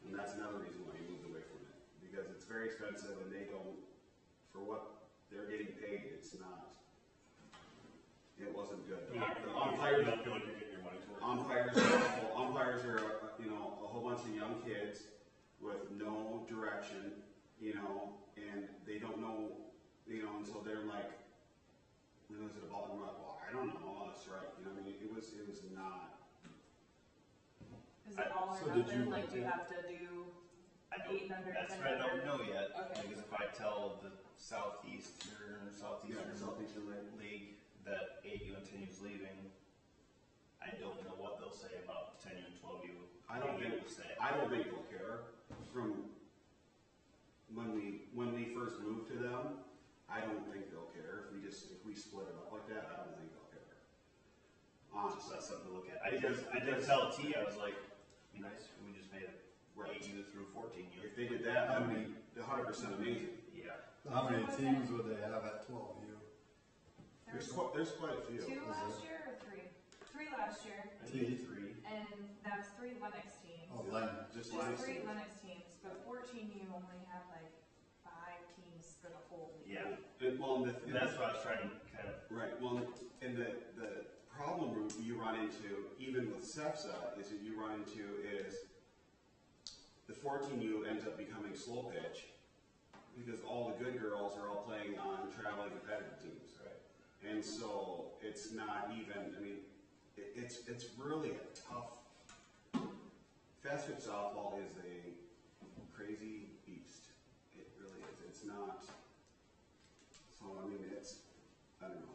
And that's another reason why you moved away from it. Because it's very expensive and they don't, for what they're getting paid, it wasn't good. The umpires don't feel like you're getting your money's worth. Umpires are awful. Umpires are, a whole bunch of young kids with no direction, and they don't know, and so they're like, when is it about? I'm like, well, I don't know. That's right. It was not. Is it all or So did nothing? you- Like, do you have to do I 8 under, that's 10 what I don't under? know yet. Okay. Because if I tell the Southeastern Southeastern League. League that 8U and 10U is leaving, I don't know what they'll say about 10U and 12U. I don't think they'll care. From when we first moved to them, I don't think they'll care. If we split it up like that, I don't think they'll care. So Honestly. that's something to look at. I did tell T, I was like, be nice if we just made it Right. 8U through 14U. If they did that, that would be 100% amazing. Yeah. How many teams would they have at 12U? There's quite a few. 2 last year or 3? 3 last year, I think 3. and that was 3 Lennox teams. Oh, Lennox. Just Just last 3 year. Lennox teams, but 14U only had like 5 teams for the whole league. Yeah. And That's what I was trying to kind of. right. Well, and the problem you run into, even with SEPSA, is that you run into is the 14U ends up becoming slow pitch because all the good girls are all playing on traveling competitive teams. Right. And so it's not even. It's really a tough. Fast pitch softball is a crazy beast. It really is. It's not. So it's. I don't know.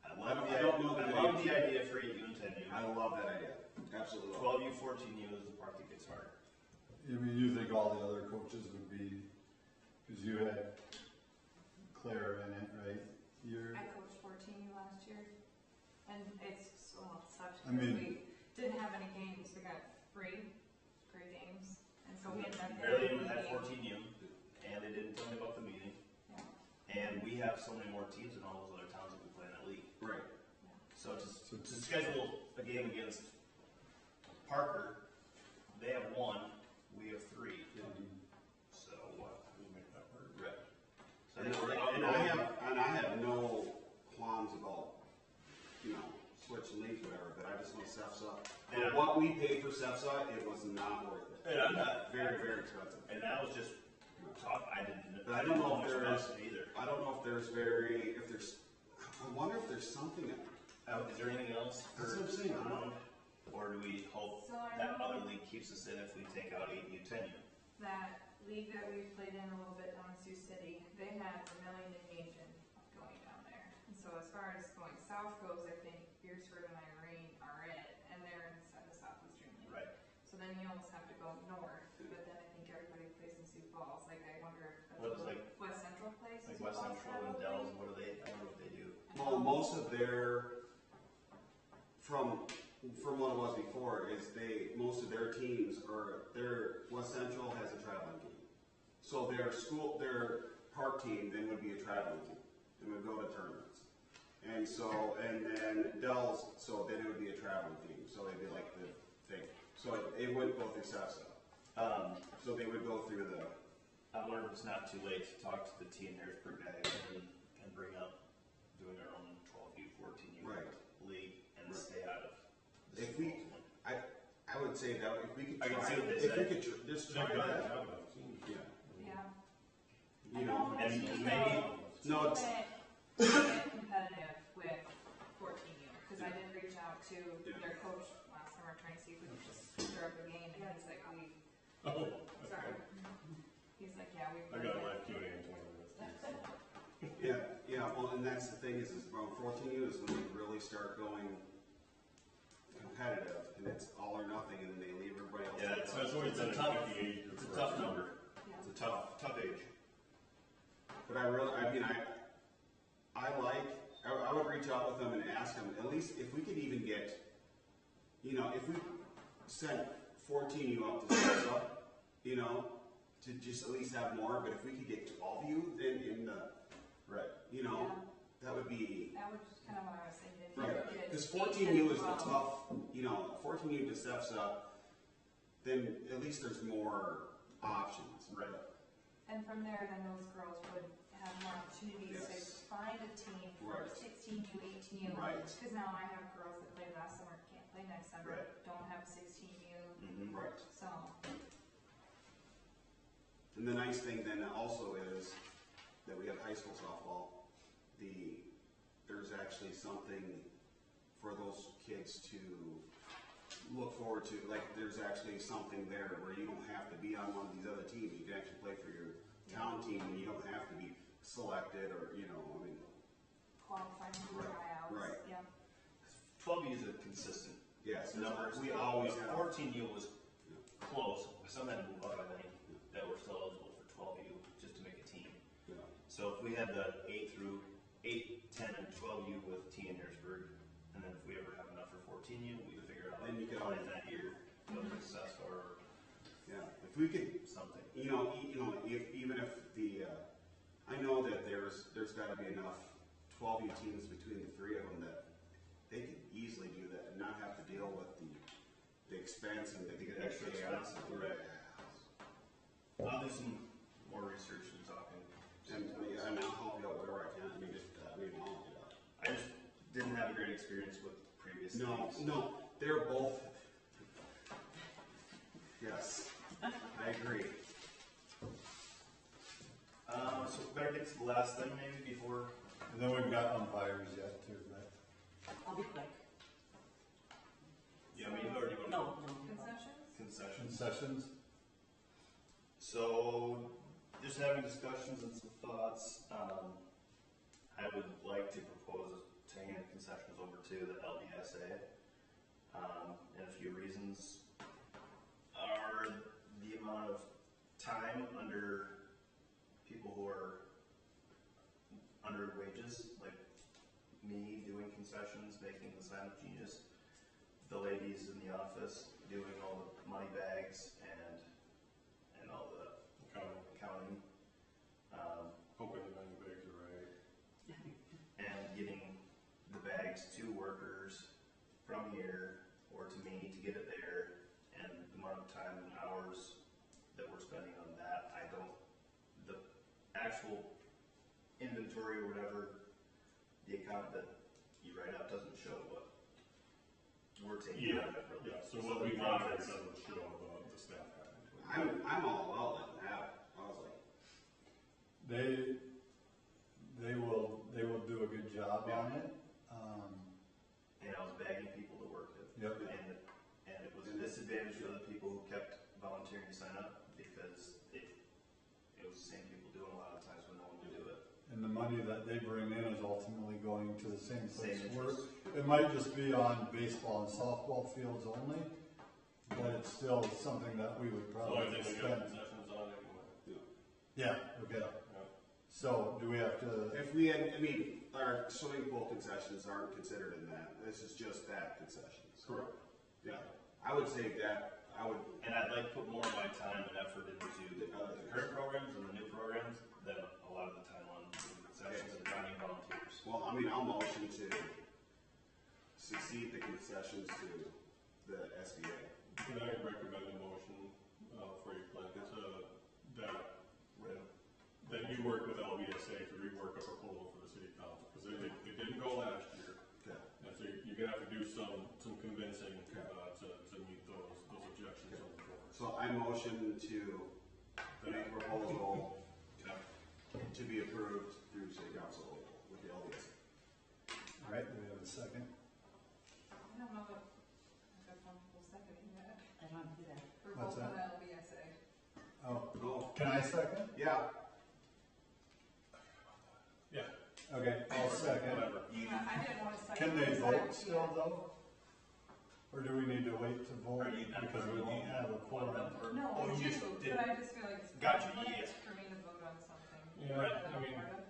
I love the idea for 8U and 10U. I love that idea. Absolutely. Love 12U, 14U is the part that gets hard. You think all the other coaches would be, because you had Claire in it, right? I coached 14U last year, and it's such I because mean- we didn't have any games. We got 3 games, and so we ended up Barely getting even had a 14U, and they didn't tell me about the meeting. Yeah. And we have so many more teams than all those other towns that can play in that league. Right. So to schedule a game against Parker, they have 1, we have 3. So what? We'll make that work. Right. So And I have no qualms about, you know, switching leagues, whatever, but I just want SEFSA. Yeah. For what we paid for SEFSA, it was not worth it. And I'm not, Very, very expensive. and that was just talk. I didn't. But I don't know if much there about is, it either. I don't know if there's I wonder if there's something, Is there anything else? That's what I'm saying, I don't know. Or do we hope So I that know other league keeps us in if we take out 8U, 10U? that league that we played in a little bit down in Sioux City, they had Vermillion and Nation going down there. And so as far as going south goes, I think Beersford and Irene are it, and they're inside the Southeastern League. Right. So then you almost have to go north, but then I think everybody plays in Sioux Falls. Like I wonder if that's What is, what like- West Central plays. Like Sioux West Falls Central and probably. Dells, what do they? I don't know what they do. well, most of from what it was before, is most of their teams West Central has a traveling team. So their park team then would be a traveling team, and would go to tournaments. And then Dells, so then it would be a traveling team, so they'd be like the thing. So it wouldn't go through SEFSA. So they would go through the, I wonder if it's not too late to talk to the T and Harrisburg guys and bring up doing our own 12U, 14U Right. league and Right. stay out of. the If we- schools one. I would say that if we could I can try, see what they if we say. could just try They've done a that. job of it. Seems- Yeah. Yeah. You know, And maybe, no, it's, Get competitive with 14U, because I did reach out to their coach last summer trying to see if we could just stir up a game, and he's like, Oh, sorry. He's like, yeah, I got a live Q&A in 20 minutes. yeah, well, and that's the thing is from 14U is when they really start going competitive, and it's all or nothing, and then they leave everybody else. yeah, So it's always a been a tough, tricky age group it's a for tough us. number. Yeah. It's a tough age. But I would reach out with them and ask them, at least if we could even get, you know, if we sent 14U up to SEFSA, you know, to just at least have more, but if we could get 12U in the, Right. you know, that would be, That was just kind of what I was thinking. If you right, could get because 8 to 14U is the 12. tough, you know, 14U to SEFSA, then at least there's more options. Right. And from there, then those girls would have more opportunities to Yes. find a team for Right. 16U, 18U. Right. Because now I have girls that played last summer, can't play next summer, Right. don't have 16U, Mm-hmm. Right. so. And the nice thing then also is that we have high school softball. There's actually something for those kids to look forward to. Like there's actually something there where you don't have to be on one of these other teams. You can actually play for your town team, and you don't have to be selected or I mean. Qualifying for Right, tryouts. right. Yeah. 12U is a consistent Yes, number. we always have. 14U was close. Some had to move up, I think, that were still eligible for 12U just to make a team. Yeah. So if we had the 8, 10, and 12U with T and Harrisburg, and then if we ever have enough for 14U, we would figure out Then you could plan always- that year, go to SEFSA or Yeah, if we could, something. even if I know that there's got to be enough 12U teams between the three of them that they could easily do that and not have to deal with the expense and the Extra expense. Right. I'll do some more research and talking. And I'll help you out wherever I can. I mean, I'll do that. I just didn't have a great experience with previous teams. No, they're both. Yes, I agree. So better get to the last thing maybe before. And then we've got umpires yet too, right? I'll be quick. Yeah, I mean, you've already gone No, no. Concessions? concessions. Concessions? So, just having discussions and some thoughts. I would like to propose to hand concessions over to the LDSA. And a few reasons are the amount of time under people who are under wages, like me doing concessions, making the sign up genius, the ladies in the office doing all the money bags and all the accounting, Hoping the money bags are right. and getting the bags to workers from here or to me to get it there, actual inventory or whatever, the account that you write up doesn't show what we're taking out of it really. Yeah, so what we monitor doesn't show the staff package. I'm all about letting them have it, honestly. They will do a good job on it. And I was begging people to work it. Yep. And it was a disadvantage for the people who kept volunteering to sign up because it was the same people doing a lot of times when no one would do it. And the money that they bring in is ultimately going to the same place Same where interest. it might just be on baseball and softball fields only, but it's still something that we would So I probably think we got spend. concessions on it anyway. Yeah, okay. Yeah. So do we have to, If we had, I mean, our swimming pool concessions aren't considered in that, this is just that concessions. Correct. Yeah, I would say that, And I'd like to put more of my time and effort into the current programs and the new programs than a lot of the time on the concessions and finding volunteers. well, I mean, I'll motion to succeed the concessions to the SBA. Can I recommend a motion for you, Clint, that you work with LBSA to rework a proposal for the city council, because it didn't go last year. Okay. And so you're gonna have to do some convincing to meet those objections on the floor. So I motion to make a proposal to be approved through city council with the LDS. all right, do we have a second? I don't know if I'm comfortable seconding that. I don't do that. For What's both of that? the LBSA. Oh, can I second? Yeah, Yeah. Okay, I'll second. Whatever. I didn't want to second. Can they because I- vote still though? Or do we need to wait to vote Are you not because we won't have a quorum? No, Oh, we you do, just did. but I just feel like it's. Gotcha, conflict yeah. For me to vote on something. Yeah, that I I'm mean- part of.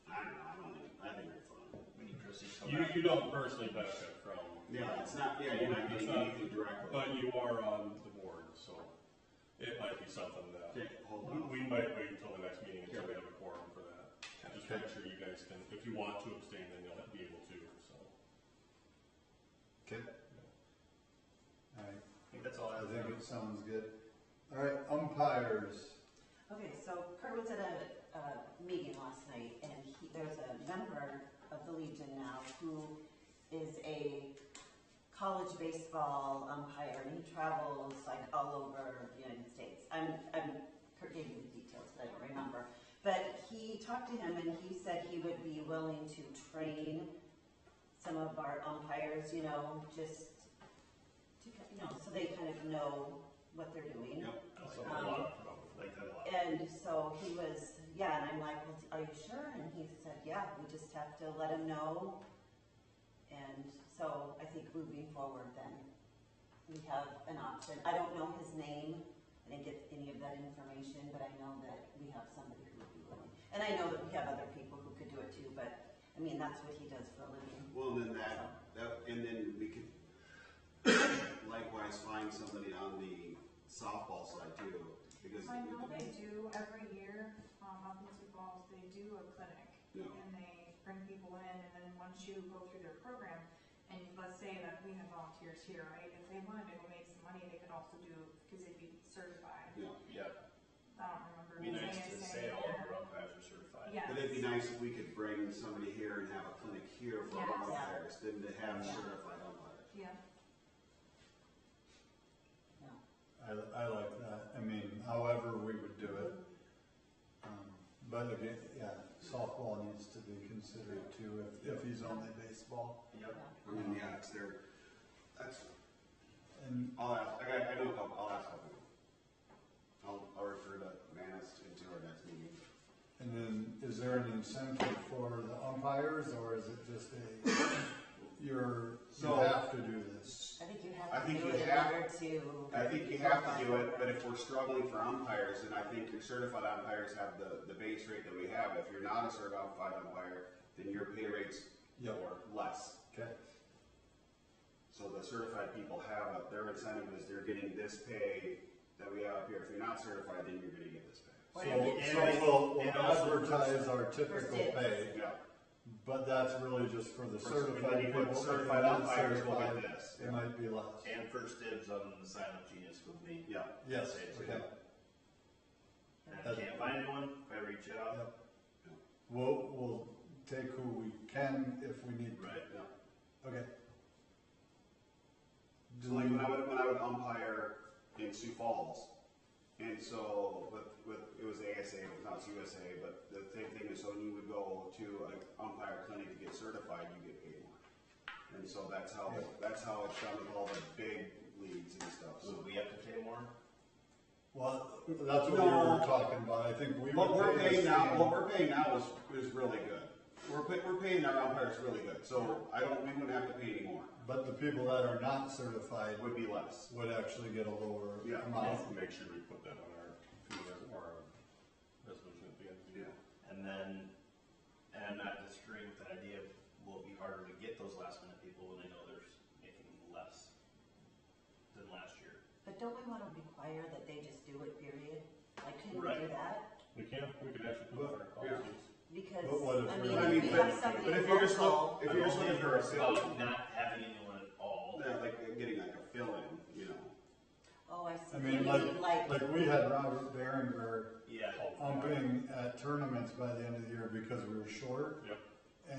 I think they're fun. We need Chrissy to come You, back. you don't personally benefit from. Yeah, it's not, yeah, you're not getting anything directly. But you are on the board, so it might be something that, Okay, hold on. we might wait until the next meeting until we have a quorum for that. Just make sure you guys can, if you want to abstain, then you'll be able to, so. Okay. All right, I think that's all I I have. think it sounds good. All right, umpires. Okay, so Kurt was at a meeting last night, and there's a member of the Legion now who is a college baseball umpire, and he travels like all over the United States. Kurt gave me the details, but I don't remember. But he talked to him, and he said he would be willing to train some of our umpires, just to, so they kind of know what they're doing. Yep. I like that a lot. I like that a lot. And so he was, and I'm like, well, are you sure? And he said, yeah, we just have to let him know. And so I think moving forward then, we have an option. I don't know his name, I didn't get any of that information, but I know that we have somebody who would be willing. And I know that we have other people who could do it too, but, I mean, that's what he does for a living. Well, and then and then we could likewise find somebody on the softball side too, because. I know they do every year, up in Sioux Falls, they do a clinic. Yeah. And they bring people in, and then once you go through their program, and let's say that we have volunteers here, right? If they wanted to go make some money, they could also do, because they'd be certified. Yeah. Yeah, I don't remember. it'd be his nice to name, say all of our umpires are certified. Yeah. But it'd be nice if we could bring somebody here and have a clinic here for Yes. umpires than to have Yeah. certified umpires. Yeah. I like that. I mean, however we would do it. But again, softball needs to be considered too if he's only baseball. Yep. I mean, yeah, that's, And I'll ask, I know a couple, I'll ask a couple. I'll refer to Manus into our next meeting. And then, is there an incentive for the umpires, or is it just you have to do this? I think you have I to think do you it in have- order to. I think you have to do it, but if we're struggling for umpires, then I think your certified umpires have the base rate that we have. If you're not a certified umpire, then your pay rate's Yep. less. Okay. So the certified people have, their incentive is they're getting this pay that we have up here. If you're not certified, then you're gonna get this pay. So we'll advertise our typical First pay, Yeah. but that's really just for the And then certified you people. put If certified they're umpires will certified, get this. it might be less. And first dibs on the sign-up genius with me. Yeah. Yes, Say it okay. too. And I can't find anyone, if I reach out. Yep. We'll take who we can if we need to. Right. Yeah. Okay. So like when I would umpire in Sioux Falls, and so with it was ASA, but now it's USA, but the same thing is so when you would go to an umpire clinic to get certified, you get paid more. And so that's how it's done with all the big leagues and stuff. So So we have to pay more? Well, that's what we No. were talking about. I think we what would we're pay the paying now, same. what we're paying now is really good. We're paying our umpires really good. So we wouldn't have to pay any more. But the people that are not certified It would be less. would actually get a lower Yeah. I'll amount. also make sure we put that on our resolution at the end of the year. Yeah. And then, and I'm not disagreeing with that idea, will it be harder to get those last minute people when they know they're making less than last year? But don't we want to require that they just do it, period? Like, can we Right. do that? We can actually put that in our Yeah. policies. Because, But what if I we're mean, not- if we have but somebody if you're just local, if you're just looking for a fill, Not having anyone at all. like getting like a fill in, you know. oh, I see. I mean, like we had Robert Berenger Yeah. umping at tournaments by the end of the year because we were short. Yep.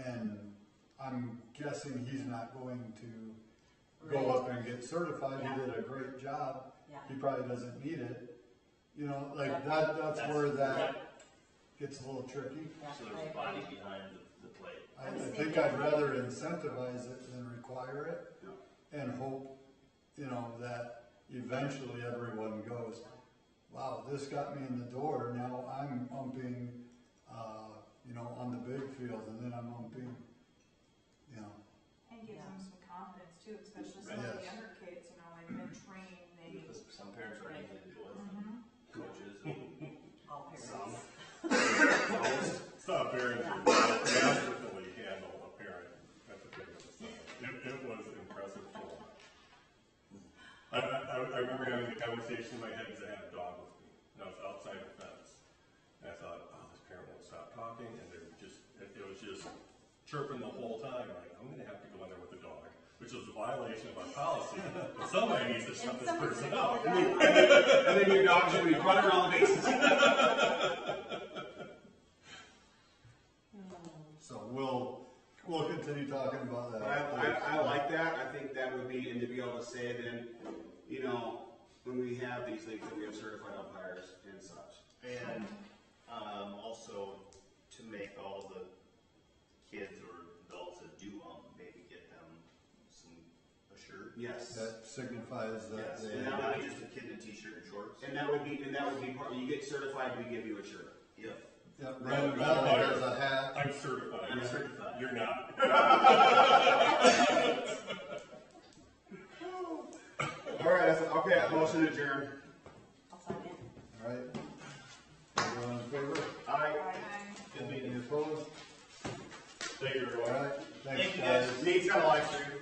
And I'm guessing he's not going to go up and get certified. He did a great job. Yeah. He probably doesn't need it. You know, like Yeah. that's where that gets a little tricky. Yeah, So I there's a agree. body behind the plate. I think I'd rather incentivize it than require it Yeah. and hope, you know, that eventually everyone goes, wow, this got me in the door, now I'm umping, you know, on the big field, and then I'm umping, you know. And gives them some confidence too, especially some Right. of the Yes. younger kids, you know, they've been trained, they. Because some parents are easy to deal with, Mhm. coaches and All parents. some. Stop parents masterfully handle a parent at the big of the sign. It was impressive for a while. I remember having a conversation in my head because I had a dog with me, and I was outside the fence. And I thought, oh, this parent won't stop talking, and it was just chirping the whole time. Like, I'm going to have to go in there with the dog, which is a violation of our policy. But somebody needs to shut this person up. And then your dog's gonna be running around the bases. So we'll continue talking about that. But I like that. I think that would be, and to be able to say then, you know, when we have these things that we have certified umpires and such. And also to make all the kids or adults that do maybe get them some a shirt. Yes. That signifies that Yes. they. And not just a kid in a t-shirt and shorts. And that would be part, you get certified, we give you a shirt. Yep. Yep, Brandon Valley has a hat. I'm certified. I'm certified. You're not. All right, okay, motion adjourned. I'll sign it. All right. Everyone in favor? Aye. Good meeting. Any opposed? Thank you, everyone. All right, thanks Thank you, guys. guys. Nate's got a live stream.